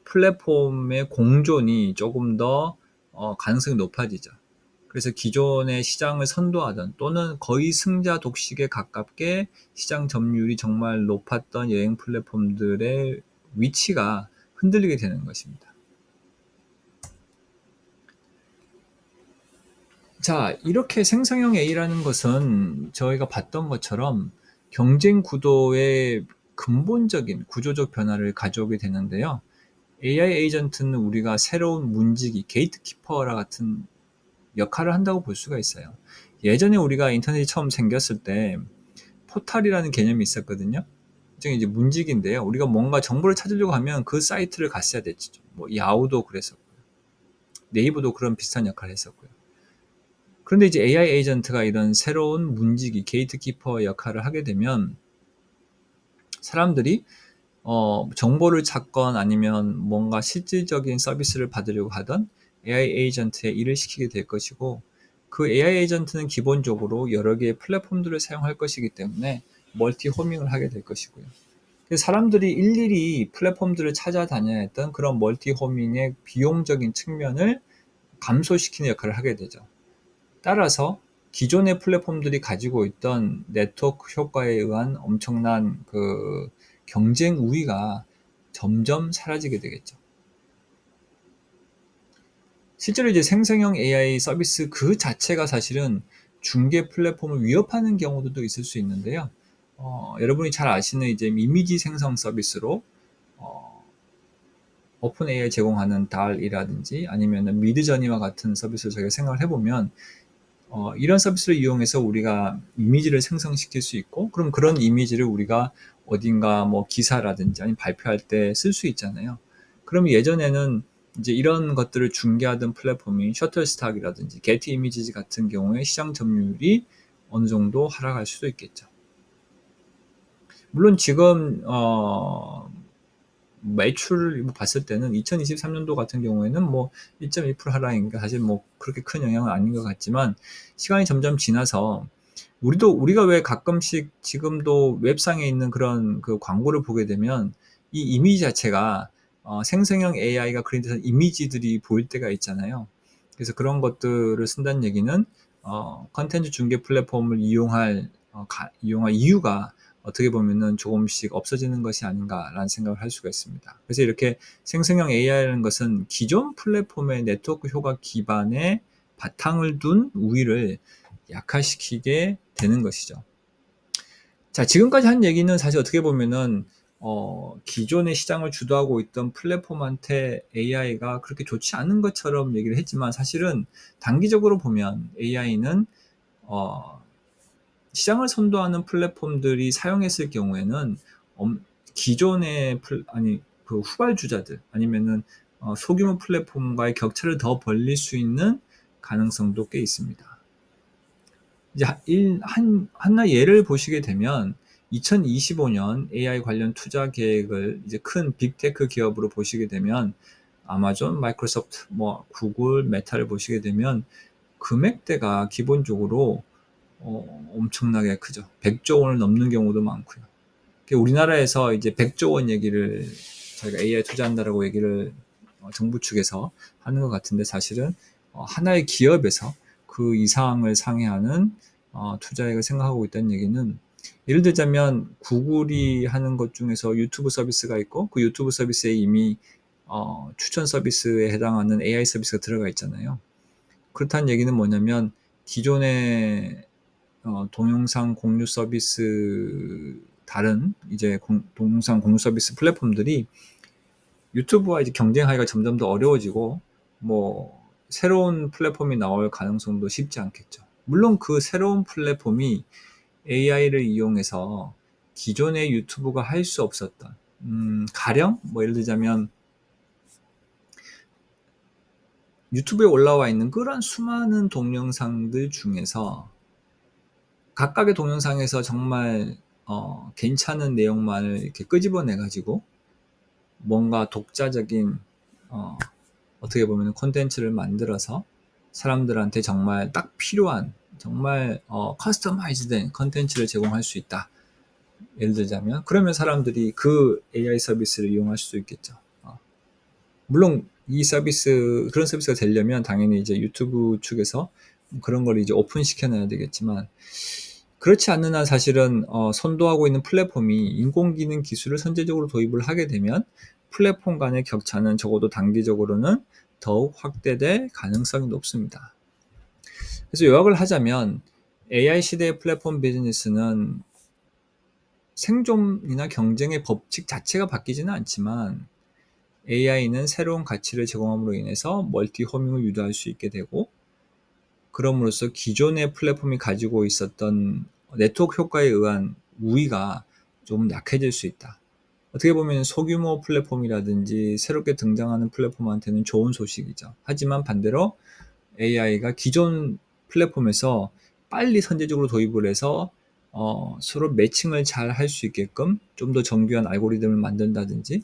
플랫폼의 공존이 조금 더 가능성이 높아지죠. 그래서 기존의 시장을 선도하던 또는 거의 승자 독식에 가깝게 시장 점유율이 정말 높았던 여행 플랫폼들의 위치가 흔들리게 되는 것입니다. 자, 이렇게 생성형 A라는 것은 저희가 봤던 것처럼 경쟁 구도의 근본적인 구조적 변화를 가져오게 되는데요. AI 에이전트는 우리가 새로운 문지기, 게이트키퍼와 같은 역할을 한다고 볼 수가 있어요. 예전에 우리가 인터넷이 처음 생겼을 때 포탈이라는 개념이 있었거든요. 일종의 이제 문직인데요. 우리가 뭔가 정보를 찾으려고 하면 그 사이트를 갔어야 됐죠. 뭐 야후도 그랬었고요. 네이버도 그런 비슷한 역할을 했었고요. 그런데 이제 AI 에이전트가 이런 새로운 문지기, 게이트키퍼 역할을 하게 되면 사람들이 정보를 찾건 아니면 뭔가 실질적인 서비스를 받으려고 하던 AI 에이전트의 일을 시키게 될 것이고, 그 AI 에이전트는 기본적으로 여러 개의 플랫폼들을 사용할 것이기 때문에 멀티 호밍을 하게 될 것이고요. 그래서 사람들이 일일이 플랫폼들을 찾아다녀야 했던 그런 멀티 호밍의 비용적인 측면을 감소시키는 역할을 하게 되죠. 따라서 기존의 플랫폼들이 가지고 있던 네트워크 효과에 의한 엄청난 그 경쟁 우위가 점점 사라지게 되겠죠. 실제로 이제 생성형 AI 서비스 그 자체가 사실은 중개 플랫폼을 위협하는 경우도 있을 수 있는데요. 여러분이 잘 아시는 이제 이미지 생성 서비스로 어, 오픈 AI 제공하는 달이라든지 아니면 미드저니와 같은 서비스를 저희가 생각을 해보면 이런 서비스를 이용해서 우리가 이미지를 생성시킬 수 있고, 그럼 그런 이미지를 우리가 어딘가 뭐 기사라든지 아니면 발표할 때 쓸 수 있잖아요. 그럼 예전에는 이제 이런 것들을 중개하던 플랫폼이 셔틀스탁이라든지 게티 이미지즈 같은 경우에 시장 점유율이 어느 정도 하락할 수도 있겠죠. 물론 지금 매출을 봤을 때는 2023년도 같은 경우에는 뭐 1.1% 하락이니까 사실 뭐 그렇게 큰 영향은 아닌 것 같지만, 시간이 점점 지나서 우리가 왜 가끔씩 지금도 웹상에 있는 그런 그 광고를 보게 되면 이 이미지 자체가 생성형 AI가 그린 이미지들이 보일 때가 있잖아요. 그래서 그런 것들을 쓴다는 얘기는 컨텐츠 중개 플랫폼을 이용할 이유가 어떻게 보면은 조금씩 없어지는 것이 아닌가라는 생각을 할 수가 있습니다. 그래서 이렇게 생성형 AI라는 것은 기존 플랫폼의 네트워크 효과 기반의 바탕을 둔 우위를 약화시키게 되는 것이죠. 자, 지금까지 한 얘기는 사실 어떻게 보면은 기존의 시장을 주도하고 있던 플랫폼한테 AI가 그렇게 좋지 않은 것처럼 얘기를 했지만, 사실은 단기적으로 보면 AI는 시장을 선도하는 플랫폼들이 사용했을 경우에는 기존의 그 후발주자들 아니면은 소규모 플랫폼과의 격차를 더 벌릴 수 있는 가능성도 꽤 있습니다. 이제 하나 예를 보시게 되면 2025년 AI 관련 투자 계획을 이제 큰 빅테크 기업으로 보시게 되면 아마존, 마이크로소프트, 뭐 구글, 메타를 보시게 되면 금액대가 기본적으로 엄청나게 크죠. 100조 원을 넘는 경우도 많고요. 우리나라에서 이제 100조 원 얘기를 저희가 AI 투자한다라고 얘기를 정부 측에서 하는 것 같은데, 사실은 하나의 기업에서 그 이상을 상회하는 투자액을 생각하고 있다는 얘기는, 예를 들자면 구글이 하는 것 중에서 유튜브 서비스가 있고, 그 유튜브 서비스에 이미 추천 서비스에 해당하는 AI 서비스가 들어가 있잖아요. 그렇다는 얘기는 뭐냐면 기존의 동영상 공유 서비스, 다른 이제 동영상 공유 서비스 플랫폼들이 유튜브와 이제 경쟁하기가 점점 더 어려워지고, 뭐 새로운 플랫폼이 나올 가능성도 쉽지 않겠죠. 물론 그 새로운 플랫폼이 AI를 이용해서 기존의 유튜브가 할 수 없었던, 가령 뭐 예를 들자면 유튜브에 올라와 있는 그런 수많은 동영상들 중에서 각각의 동영상에서 정말 괜찮은 내용만을 이렇게 끄집어내 가지고 뭔가 독자적인 어떻게 보면 콘텐츠를 만들어서 사람들한테 정말 딱 필요한, 정말 커스터마이즈된 콘텐츠를 제공할 수 있다. 예를 들자면 그러면 사람들이 그 AI 서비스를 이용할 수도 있겠죠. 물론 그런 서비스가 되려면 당연히 이제 유튜브 측에서 그런 걸 이제 오픈 시켜놔야 되겠지만, 그렇지 않는 한 사실은 선도하고 있는 플랫폼이 인공지능 기술을 선제적으로 도입을 하게 되면 플랫폼 간의 격차는 적어도 단기적으로는 더욱 확대될 가능성이 높습니다. 그래서 요약을 하자면 AI 시대의 플랫폼 비즈니스는 생존이나 경쟁의 법칙 자체가 바뀌지는 않지만, AI는 새로운 가치를 제공함으로 인해서 멀티 호밍을 유도할 수 있게 되고, 그럼으로써 기존의 플랫폼이 가지고 있었던 네트워크 효과에 의한 우위가 좀 약해질 수 있다. 어떻게 보면 소규모 플랫폼이라든지 새롭게 등장하는 플랫폼한테는 좋은 소식이죠. 하지만 반대로 AI가 기존 플랫폼에서 빨리 선제적으로 도입을 해서 서로 매칭을 잘 할 수 있게끔 좀 더 정교한 알고리즘을 만든다든지,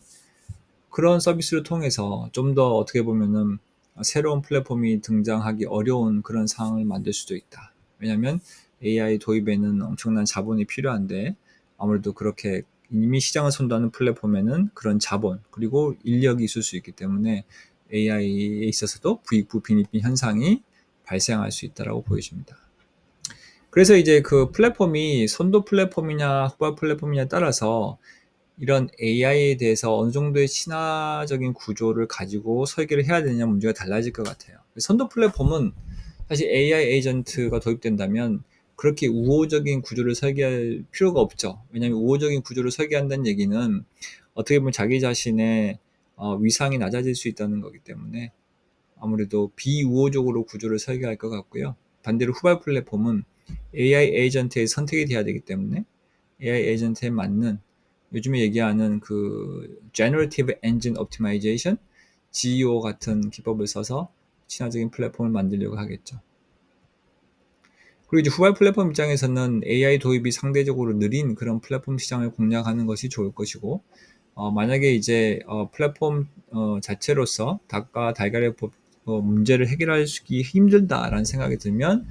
그런 서비스를 통해서 좀 더 어떻게 보면은 새로운 플랫폼이 등장하기 어려운 그런 상황을 만들 수도 있다. 왜냐하면 AI 도입에는 엄청난 자본이 필요한데, 아무래도 그렇게 이미 시장을 선도하는 플랫폼에는 그런 자본 그리고 인력이 있을 수 있기 때문에 AI에 있어서도 부익부 빈익빈 현상이 발생할 수 있다고 보여집니다. 그래서 이제 그 플랫폼이 선도 플랫폼이냐 후발 플랫폼이냐에 따라서 이런 AI에 대해서 어느 정도의 친화적인 구조를 가지고 설계를 해야 되느냐 문제가 달라질 것 같아요. 선도 플랫폼은 사실 AI 에이전트가 도입된다면 그렇게 우호적인 구조를 설계할 필요가 없죠. 왜냐하면 우호적인 구조를 설계한다는 얘기는 어떻게 보면 자기 자신의 위상이 낮아질 수 있다는 거기 때문에 아무래도 비우호적으로 구조를 설계할 것 같고요. 반대로 후발 플랫폼은 AI 에이전트의 선택이 돼야 되기 때문에 AI 에이전트에 맞는 요즘에 얘기하는 그 Generative Engine Optimization, GEO 같은 기법을 써서 친화적인 플랫폼을 만들려고 하겠죠. 그리고 이제 후발 플랫폼 입장에서는 AI 도입이 상대적으로 느린 그런 플랫폼 시장을 공략하는 것이 좋을 것이고, 만약에 이제 플랫폼 자체로서 닭과 달걀의 문제를 해결하기 힘들다라는 생각이 들면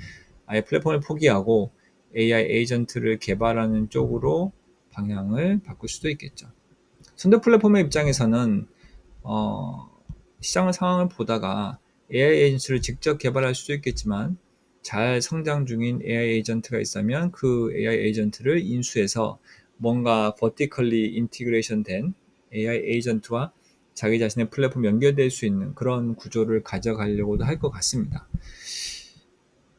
아예 플랫폼을 포기하고 AI 에이전트를 개발하는 쪽으로 방향을 바꿀 수도 있겠죠. 선도 플랫폼의 입장에서는 어, 시장 상황을 보다가 AI 에이전트를 직접 개발할 수도 있겠지만 잘 성장 중인 AI 에이전트가 있다면 그 AI 에이전트를 인수해서 뭔가 vertically integration 된 AI 에이전트와 자기 자신의 플랫폼 연결될 수 있는 그런 구조를 가져가려고도 할 것 같습니다.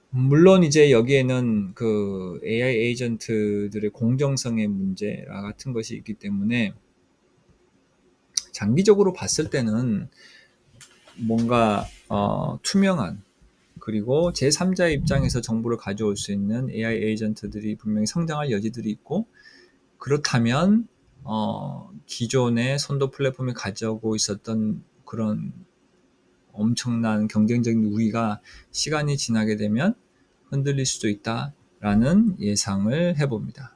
물론 이제 여기에는 그 AI 에이전트들의 공정성의 문제와 같은 것이 있기 때문에 장기적으로 봤을 때는 뭔가 투명한 그리고 제3자의 입장에서 정보를 가져올 수 있는 AI 에이전트들이 분명히 성장할 여지들이 있고 그렇다면 기존의 선도 플랫폼이 가져오고 있었던 그런 엄청난 경쟁적인 우위가 시간이 지나게 되면 흔들릴 수도 있다라는 예상을 해봅니다.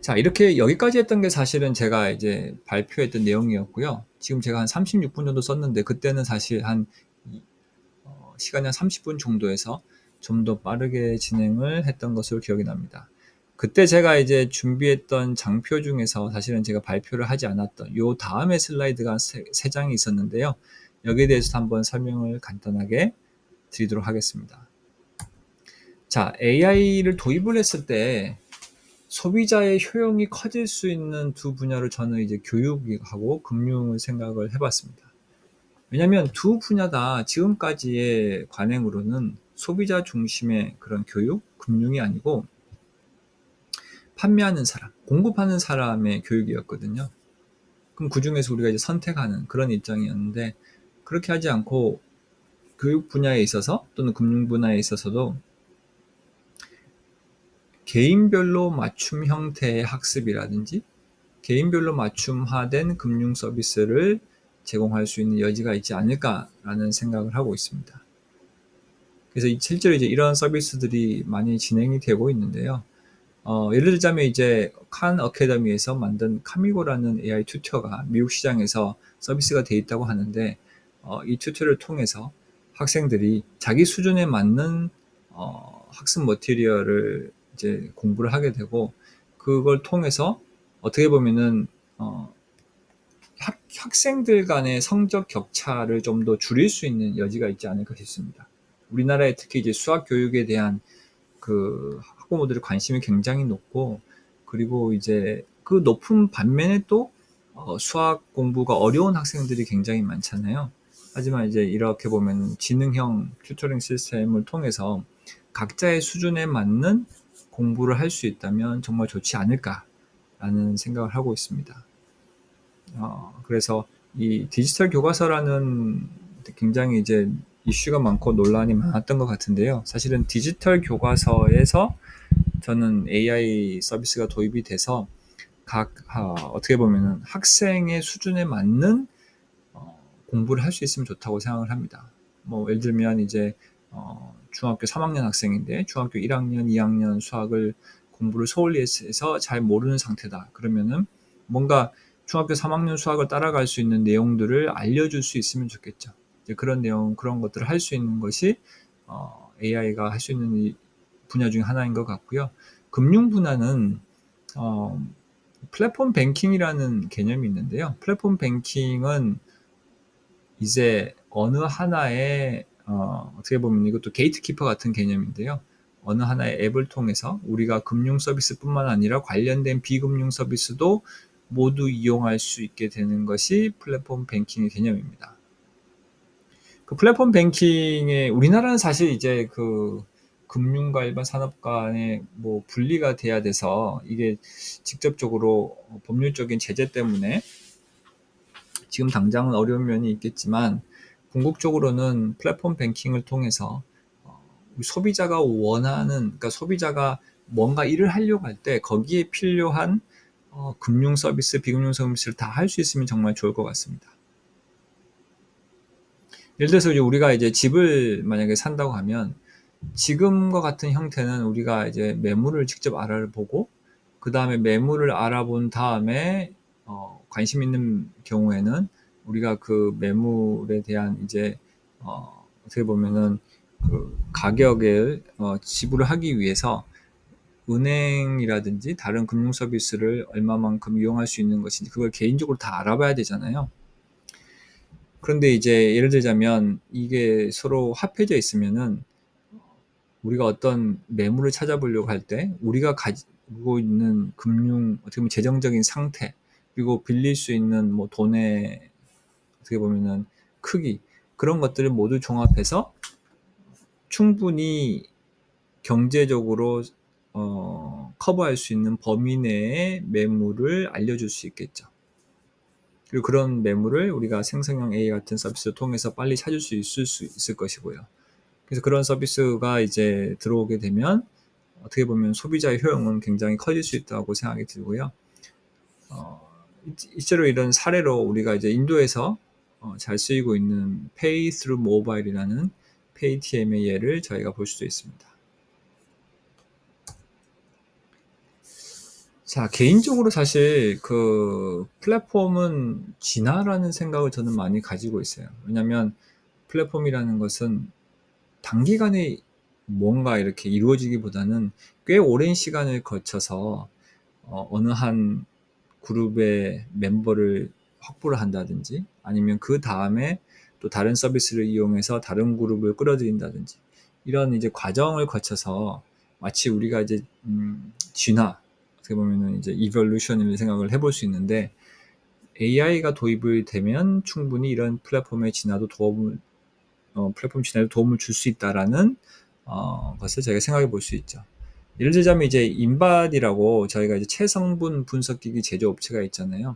자, 이렇게 여기까지 했던 게 사실은 제가 이제 발표했던 내용이었고요. 지금 제가 한 36분 정도 썼는데 그때는 사실 한 시간이 한 30분 정도에서 좀 더 빠르게 진행을 했던 것으로 기억이 납니다. 그때 제가 이제 준비했던 장표 중에서 사실은 제가 발표를 하지 않았던 요 다음에 슬라이드가 세 장이 있었는데요. 여기에 대해서 한번 설명을 간단하게 드리도록 하겠습니다. 자, AI를 도입을 했을 때 소비자의 효용이 커질 수 있는 두 분야를 저는 이제 교육하고 금융을 생각을 해봤습니다. 왜냐하면 두 분야 다 지금까지의 관행으로는 소비자 중심의 그런 교육, 금융이 아니고 판매하는 사람, 공급하는 사람의 교육이었거든요. 그럼 그 중에서 우리가 이제 선택하는 그런 입장이었는데 그렇게 하지 않고 교육 분야에 있어서 또는 금융 분야에 있어서도 개인별로 맞춤 형태의 학습이라든지 개인별로 맞춤화된 금융 서비스를 제공할 수 있는 여지가 있지 않을까라는 생각을 하고 있습니다. 그래서 실제로 이제 이런 서비스들이 많이 진행이 되고 있는데요. 예를 들자면 이제 칸 어카데미에서 만든 카미고라는 AI 튜터가 미국 시장에서 서비스가 돼 있다고 하는데 이 튜터를 통해서 학생들이 자기 수준에 맞는 학습 머티리얼을 이제 공부를 하게 되고 그걸 통해서 어떻게 보면은 학생들 간의 성적 격차를 좀 더 줄일 수 있는 여지가 있지 않을까 싶습니다. 우리나라에 특히 이제 수학 교육에 대한 그 학부모들의 관심이 굉장히 높고 그리고 이제 그 높은 반면에 또 수학 공부가 어려운 학생들이 굉장히 많잖아요. 하지만 이제 이렇게 보면 지능형 튜터링 시스템을 통해서 각자의 수준에 맞는 공부를 할 수 있다면 정말 좋지 않을까라는 생각을 하고 있습니다. 그래서 이 디지털 교과서라는 굉장히 이제 이슈가 많고 논란이 많았던 것 같은데요. 사실은 디지털 교과서에서 저는 AI 서비스가 도입이 돼서 어떻게 보면은 학생의 수준에 맞는 공부를 할 수 있으면 좋다고 생각을 합니다. 뭐 예를 들면 이제 중학교 3학년 학생인데 중학교 1학년, 2학년 수학을 공부를 소홀히해서 잘 모르는 상태다. 그러면은 뭔가 중학교 3학년 수학을 따라갈 수 있는 내용들을 알려줄 수 있으면 좋겠죠. 이제 그런 내용, 그런 것들을 할 수 있는 것이 AI가 할 수 있는 분야 중에 하나인 것 같고요. 금융 분야는 플랫폼 뱅킹이라는 개념이 있는데요. 플랫폼 뱅킹은 이제 어느 하나의 어떻게 보면 이것도 게이트키퍼 같은 개념인데요. 어느 하나의 앱을 통해서 우리가 금융 서비스뿐만 아니라 관련된 비금융 서비스도 모두 이용할 수 있게 되는 것이 플랫폼 뱅킹의 개념입니다. 그 플랫폼 뱅킹에 우리나라는 사실 이제 그 금융과 일반 산업 간에 뭐 분리가 돼야 돼서 이게 직접적으로 법률적인 제재 때문에 지금 당장은 어려운 면이 있겠지만 궁극적으로는 플랫폼 뱅킹을 통해서 소비자가 원하는, 그러니까 소비자가 뭔가 일을 하려고 할 때 거기에 필요한 금융 서비스, 비금융 서비스를 다 할 수 있으면 정말 좋을 것 같습니다. 예를 들어서 이제 우리가 이제 집을 만약에 산다고 하면 지금과 같은 형태는 우리가 이제 매물을 직접 알아보고 그 다음에 매물을 알아본 다음에 관심 있는 경우에는 우리가 그 매물에 대한 이제 어떻게 보면은 그 가격을 지불을 하기 위해서 은행이라든지 다른 금융 서비스를 얼마만큼 이용할 수 있는 것인지 그걸 개인적으로 다 알아봐야 되잖아요. 그런데 이제 예를 들자면 이게 서로 합해져 있으면은 우리가 어떤 매물을 찾아보려고 할 때 우리가 가지고 있는 금융 어떻게 보면 재정적인 상태 그리고 빌릴 수 있는 뭐 돈의 어떻게 보면은 크기 그런 것들을 모두 종합해서 충분히 경제적으로 커버할 수 있는 범위 내의 매물을 알려줄 수 있겠죠. 그리고 그런 매물을 우리가 생성형 AI 같은 서비스를 통해서 빨리 찾을 수 있을 것이고요. 그래서 그런 서비스가 이제 들어오게 되면 어떻게 보면 소비자의 효용은 굉장히 커질 수 있다고 생각이 들고요. 실제로 이런 사례로 우리가 이제 인도에서 잘 쓰이고 있는 Pay Through Mobile이라는 페이티엠의 예를 저희가 볼 수도 있습니다. 자, 개인적으로 사실 그 플랫폼은 진화라는 생각을 저는 많이 가지고 있어요. 왜냐하면 플랫폼이라는 것은 단기간에 뭔가 이렇게 이루어지기보다는 꽤 오랜 시간을 거쳐서 어느 한 그룹의 멤버를 확보를 한다든지 아니면 그 다음에 또 다른 서비스를 이용해서 다른 그룹을 끌어들인다든지 이런 이제 과정을 거쳐서 마치 우리가 이제 진화 어떻게 보면은 이제 이볼루션을 생각을 해볼 수 있는데 AI가 도입이 되면 충분히 이런 플랫폼의 진화도 플랫폼 진화에 도움을 줄 수 있다라는 것을 저희가 생각해 볼 수 있죠. 예를 들자면 이제 인바디라고 저희가 이제 체성분 분석기기 제조업체가 있잖아요.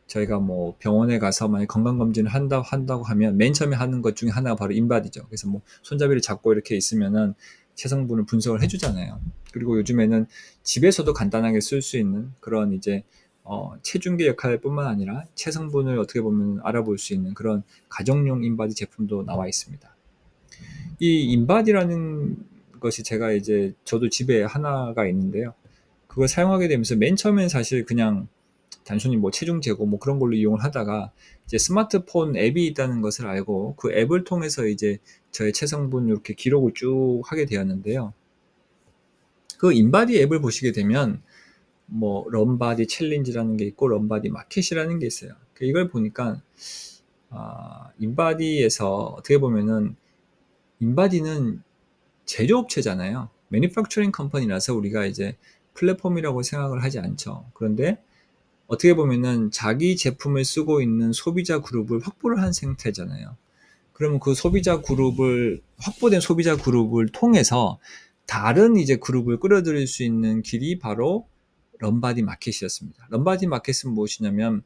저희가 뭐 병원에 가서 만약 건강검진을 한다고 하면 맨 처음에 하는 것 중에 하나가 바로 인바디죠. 그래서 뭐 손잡이를 잡고 이렇게 있으면은 체성분을 분석을 해주잖아요. 그리고 요즘에는 집에서도 간단하게 쓸 수 있는 그런 이제 체중계 역할뿐만 아니라 체성분을 어떻게 보면 알아볼 수 있는 그런 가정용 인바디 제품도 나와 있습니다. 이 인바디라는 것이 제가 이제 저도 집에 하나가 있는데요. 그걸 사용하게 되면서 맨 처음엔 사실 그냥 단순히 뭐 체중 재고 뭐 그런 걸로 이용을 하다가 이제 스마트폰 앱이 있다는 것을 알고 그 앱을 통해서 이제 저의 체성분 이렇게 기록을 쭉 하게 되었는데요. 그 인바디 앱을 보시게 되면 뭐 런바디 챌린지라는 게 있고 런바디 마켓이라는 게 있어요. 이걸 보니까 인바디에서 어떻게 보면은 인바디는 제조업체잖아요. 매니팩처링 컴퍼니라서 우리가 이제 플랫폼이라고 생각을 하지 않죠. 그런데 어떻게 보면은 자기 제품을 쓰고 있는 소비자 그룹을 확보를 한 상태잖아요. 그러면 그 확보된 소비자 그룹을 통해서 다른 이제 그룹을 끌어들일 수 있는 길이 바로 런바디 마켓이었습니다. 런바디 마켓은 무엇이냐면,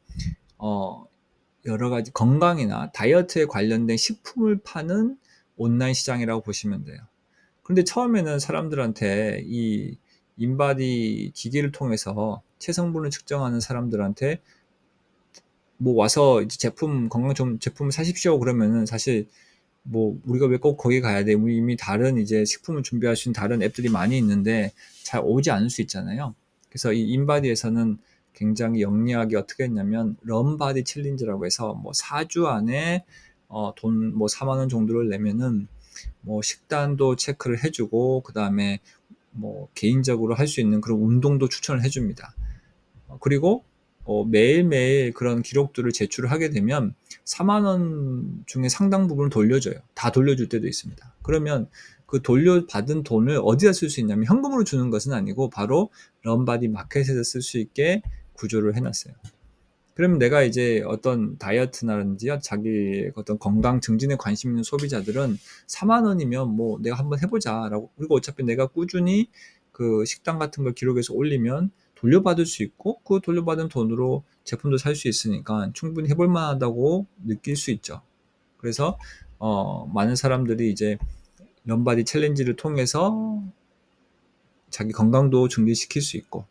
여러 가지 건강이나 다이어트에 관련된 식품을 파는 온라인 시장이라고 보시면 돼요. 근데 처음에는 사람들한테 이 인바디 기기를 통해서 체성분을 측정하는 사람들한테 뭐 와서 이제 건강 좀 제품을 사십시오 그러면은 사실 뭐 우리가 왜 꼭 거기 가야 돼? 우리 이미 다른 이제 식품을 준비할 수 있는 다른 앱들이 많이 있는데 잘 오지 않을 수 있잖아요. 그래서 이 인바디에서는 굉장히 영리하게 어떻게 했냐면 런바디 챌린지라고 해서 뭐 4주 안에 돈 뭐 4만 원 정도를 내면은 뭐 식단도 체크를 해주고 그 다음에 뭐 개인적으로 할 수 있는 그런 운동도 추천을 해줍니다. 그리고 매일매일 그런 기록들을 제출을 하게 되면 4만 원 중에 상당 부분을 돌려줘요. 다 돌려줄 때도 있습니다. 그러면 그 그 돌려받은 돈을 어디다 쓸 수 있냐면 현금으로 주는 것은 아니고 바로 런바디 마켓에서 쓸 수 있게 구조를 해놨어요. 그러면 내가 이제 어떤 다이어트라든지 자기 어떤 건강 증진에 관심 있는 소비자들은 4만 원이면 뭐 내가 한번 해보자라고, 그리고 어차피 내가 꾸준히 그 식단 같은 걸 기록해서 올리면 돌려받을 수 있고 그 돌려받은 돈으로 제품도 살 수 있으니까 충분히 해볼 만하다고 느낄 수 있죠. 그래서 많은 사람들이 이제 런바디 챌린지를 통해서 자기 건강도 증진시킬 수 있고,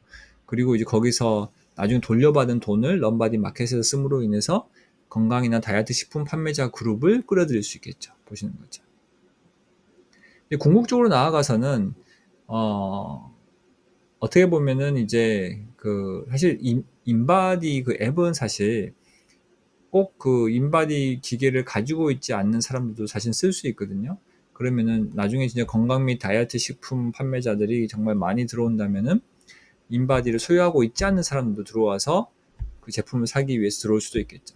그리고 이제 거기서 나중에 돌려받은 돈을 런바디 마켓에서 씀으로 인해서 건강이나 다이어트 식품 판매자 그룹을 끌어들일 수 있겠죠. 보시는 거죠. 궁극적으로 나아가서는 어떻게 보면은 이제 그 사실 인바디 그 앱은 사실 꼭 그 인바디 기계를 가지고 있지 않는 사람들도 사실 쓸 수 있거든요. 그러면은 나중에 진짜 건강 및 다이어트 식품 판매자들이 정말 많이 들어온다면은 인바디를 소유하고 있지 않는 사람들도 들어와서 그 제품을 사기 위해서 들어올 수도 있겠죠.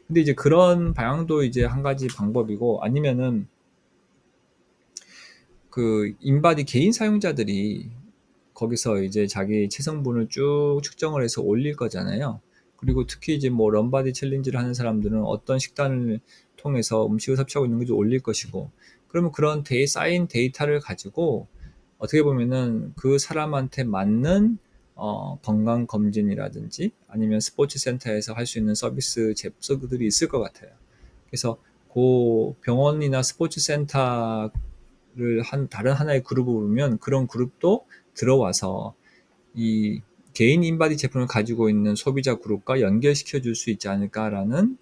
근데 이제 그런 방향도 이제 한 가지 방법이고, 아니면은 그 인바디 개인 사용자들이 거기서 이제 자기 체성분을 쭉 측정을 해서 올릴 거잖아요. 그리고 특히 이제 뭐 런바디 챌린지를 하는 사람들은 어떤 식단을 통해서 음식을 섭취하고 있는 건지 올릴 것이고, 그러면 그런 쌓인 데이터를 가지고 어떻게 보면은 그 사람한테 맞는 건강 검진이라든지 아니면 스포츠 센터에서 할 수 있는 서비스 제품들이 있을 것 같아요. 그래서 그 병원이나 스포츠 센터를 다른 하나의 그룹으로 보면 그런 그룹도 들어와서 이 개인 인바디 제품을 가지고 있는 소비자 그룹과 연결시켜 줄 수 있지 않을까라는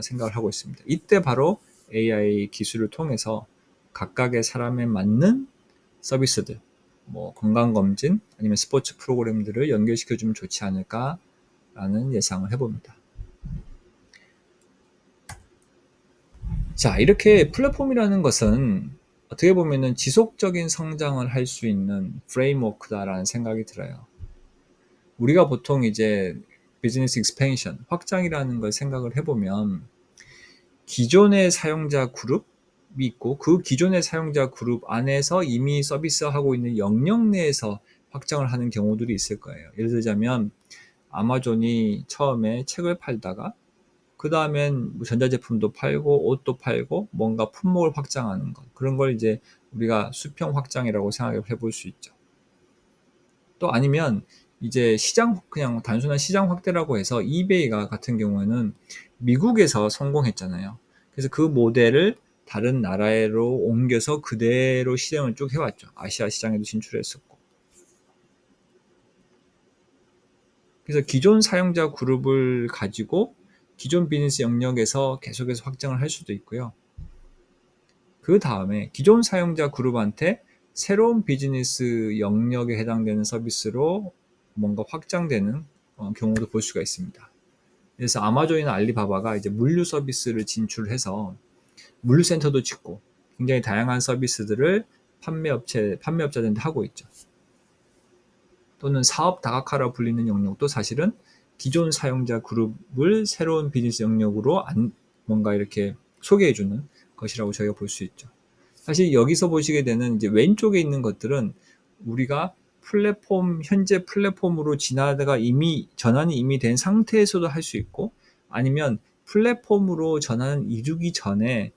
생각을 하고 있습니다. 이때 바로 AI 기술을 통해서 각각의 사람에 맞는 서비스들, 뭐 건강검진 아니면 스포츠 프로그램들을 연결시켜 주면 좋지 않을까라는 예상을 해봅니다. 자, 이렇게 플랫폼이라는 것은 어떻게 보면은 지속적인 성장을 할 수 있는 프레임워크다라는 생각이 들어요. 우리가 보통 이제 비즈니스 익스펜션, 확장이라는 걸 생각을 해보면 기존의 사용자 그룹이 있고 그 기존의 사용자 그룹 안에서 이미 서비스하고 있는 영역 내에서 확장을 하는 경우들이 있을 거예요. 예를 들자면 아마존이 처음에 책을 팔다가 그 다음엔 뭐 전자제품도 팔고 옷도 팔고 뭔가 품목을 확장하는 것, 그런 걸 이제 우리가 수평 확장이라고 생각해 볼 수 있죠. 또 아니면 이제 그냥 단순한 시장 확대라고 해서 이베이가 같은 경우에는 미국에서 성공했잖아요. 그래서 그 모델을 다른 나라로 옮겨서 그대로 시장을 쭉 해왔죠. 아시아 시장에도 진출했었고. 그래서 기존 사용자 그룹을 가지고 기존 비즈니스 영역에서 계속해서 확장을 할 수도 있고요. 그 다음에 기존 사용자 그룹한테 새로운 비즈니스 영역에 해당되는 서비스로 뭔가 확장되는 경우도 볼 수가 있습니다. 그래서 아마존이나 알리바바가 이제 물류 서비스를 진출해서 물류센터도 짓고 굉장히 다양한 서비스들을 판매업자들한테 하고 있죠. 또는 사업 다각화라 불리는 영역도 사실은 기존 사용자 그룹을 새로운 비즈니스 영역으로 뭔가 이렇게 소개해주는 것이라고 저희가 볼 수 있죠. 사실 여기서 보시게 되는 이제 왼쪽에 있는 것들은 우리가 현재 플랫폼으로 지나다가 전환이 이미 된 상태에서도 할 수 있고, 아니면 플랫폼으로 전환을 이루기 전에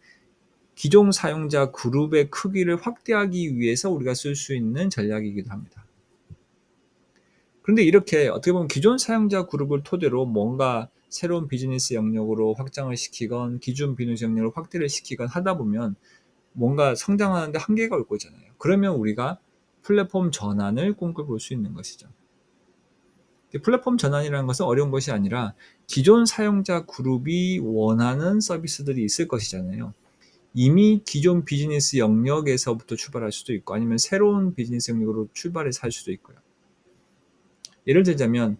기존 사용자 그룹의 크기를 확대하기 위해서 우리가 쓸 수 있는 전략이기도 합니다. 그런데 이렇게 어떻게 보면 기존 사용자 그룹을 토대로 뭔가 새로운 비즈니스 영역으로 확장을 시키건 기존 비즈니스 영역을 확대를 시키건 하다 보면 뭔가 성장하는데 한계가 올 거잖아요. 그러면 우리가 플랫폼 전환을 꿈꿔볼 수 있는 것이죠. 플랫폼 전환이라는 것은 어려운 것이 아니라 기존 사용자 그룹이 원하는 서비스들이 있을 것이잖아요. 이미 기존 비즈니스 영역에서부터 출발할 수도 있고 아니면 새로운 비즈니스 영역으로 출발해서 할 수도 있고요. 예를 들자면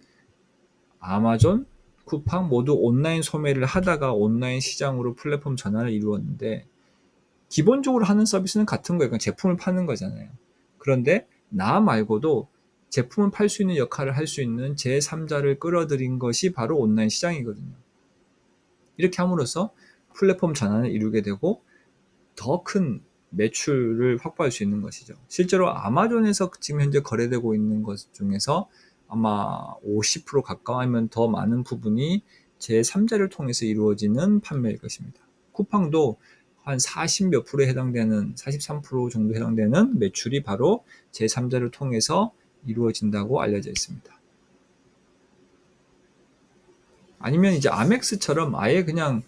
아마존, 쿠팡 모두 온라인 소매를 하다가 온라인 시장으로 플랫폼 전환을 이루었는데 기본적으로 하는 서비스는 같은 거예요. 그러니까 제품을 파는 거잖아요. 그런데 나 말고도 제품을 팔 수 있는 역할을 할 수 있는 제3자를 끌어들인 것이 바로 온라인 시장이거든요. 이렇게 함으로써 플랫폼 전환을 이루게 되고 더 큰 매출을 확보할 수 있는 것이죠. 실제로 아마존에서 지금 현재 거래되고 있는 것 중에서 아마 50% 가까워 아니면 더 많은 부분이 제3자를 통해서 이루어지는 판매일 것입니다. 쿠팡도 한 40 몇 프로에 해당되는 43% 정도 해당되는 매출이 바로 제3자를 통해서 이루어진다고 알려져 있습니다. 아니면 이제 아멕스처럼 아예 그냥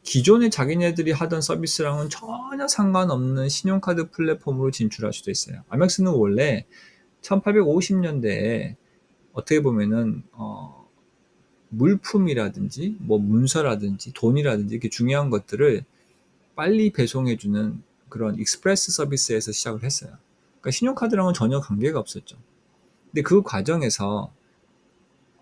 기존에 자기네들이 하던 서비스랑은 전혀 상관없는 신용카드 플랫폼으로 진출할 수도 있어요. 아멕스는 원래 1850년대에 어떻게 보면은 물품이라든지 뭐 문서라든지 돈이라든지 이렇게 중요한 것들을 빨리 배송해주는 그런 익스프레스 서비스에서 시작을 했어요. 그러니까 신용카드랑은 전혀 관계가 없었죠. 근데 그 과정에서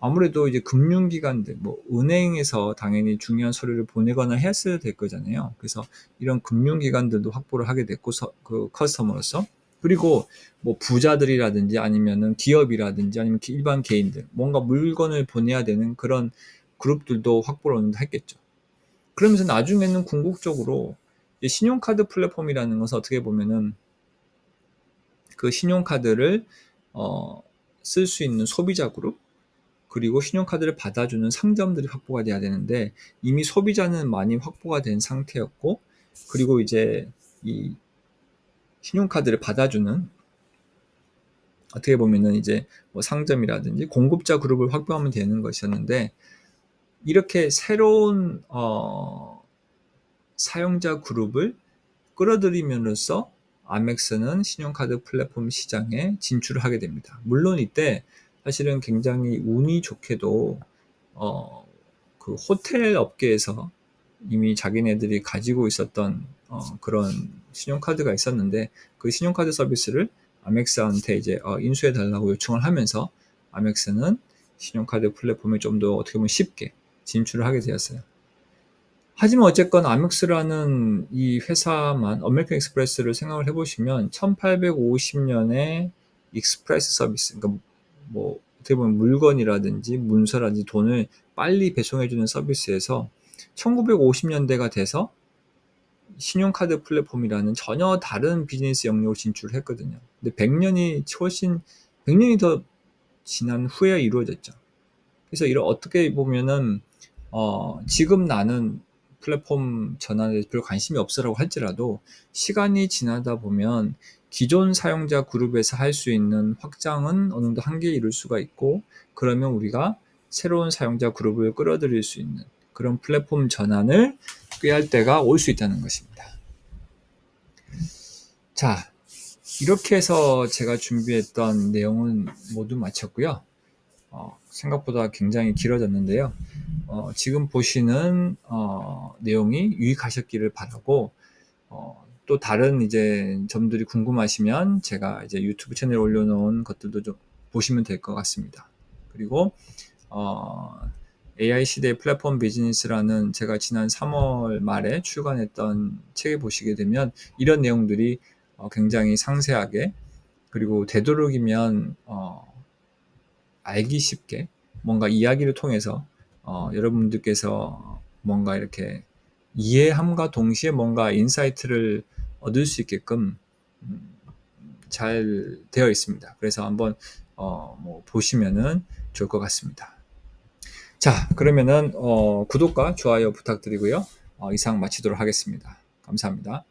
아무래도 이제 금융기관들, 뭐 은행에서 당연히 중요한 서류를 보내거나 했어야 될 거잖아요. 그래서 이런 금융기관들도 확보를 하게 됐고, 그 커스터머로서. 그리고 뭐 부자들이라든지 아니면은 기업이라든지 아니면 일반 개인들, 뭔가 물건을 보내야 되는 그런 그룹들도 확보를 했겠죠. 그러면서 나중에는 궁극적으로 신용카드 플랫폼이라는 것은 어떻게 보면은 그 신용카드를 쓸 수 있는 소비자 그룹, 그리고 신용카드를 받아주는 상점들이 확보가 돼야 되는데 이미 소비자는 많이 확보가 된 상태였고, 그리고 이제 이 신용카드를 받아주는 어떻게 보면은 이제 뭐 상점이라든지 공급자 그룹을 확보하면 되는 것이었는데, 이렇게 새로운 사용자 그룹을 끌어들이면서 아멕스는 신용카드 플랫폼 시장에 진출을 하게 됩니다. 물론 이때 사실은 굉장히 운이 좋게도 그 호텔 업계에서 이미 자기네들이 가지고 있었던 그런 신용카드가 있었는데, 그 신용카드 서비스를 아멕스한테 이제 인수해 달라고 요청을 하면서 아멕스는 신용카드 플랫폼에 좀 더 어떻게 보면 쉽게 진출을 하게 되었어요. 하지만 어쨌건 아멕스라는 이 회사만, 아메리칸 익스프레스를 생각을 해보시면 1850년에 익스프레스 서비스, 그러니까 뭐 어떻게 보면 물건이라든지 문서라든지 돈을 빨리 배송해주는 서비스에서 1950년대가 돼서 신용카드 플랫폼이라는 전혀 다른 비즈니스 영역으로 진출을 했거든요. 근데 100년이 더 지난 후에 이루어졌죠. 그래서 이런 어떻게 보면은 지금 나는 플랫폼 전환에 별 관심이 없으라고 할지라도 시간이 지나다 보면 기존 사용자 그룹에서 할 수 있는 확장은 어느 정도 한계에 이를 수가 있고, 그러면 우리가 새로운 사용자 그룹을 끌어들일 수 있는 그런 플랫폼 전환을 꾀할 때가 올 수 있다는 것입니다. 자, 이렇게 해서 제가 준비했던 내용은 모두 마쳤고요. 생각보다 굉장히 길어졌는데요. 지금 보시는 내용이 유익하셨기를 바라고, 또 다른 이제 점들이 궁금하시면 제가 이제 유튜브 채널에 올려놓은 것들도 좀 보시면 될 것 같습니다. 그리고 AI 시대의 플랫폼 비즈니스라는 제가 지난 3월 말에 출간했던 책에 보시게 되면 이런 내용들이 굉장히 상세하게, 그리고 되도록이면 알기 쉽게 뭔가 이야기를 통해서 여러분들께서 뭔가 이렇게 이해함과 동시에 뭔가 인사이트를 얻을 수 있게끔 잘 되어 있습니다. 그래서 한번 뭐 보시면은 좋을 것 같습니다. 자, 그러면은 구독과 좋아요 부탁드리고요. 이상 마치도록 하겠습니다. 감사합니다.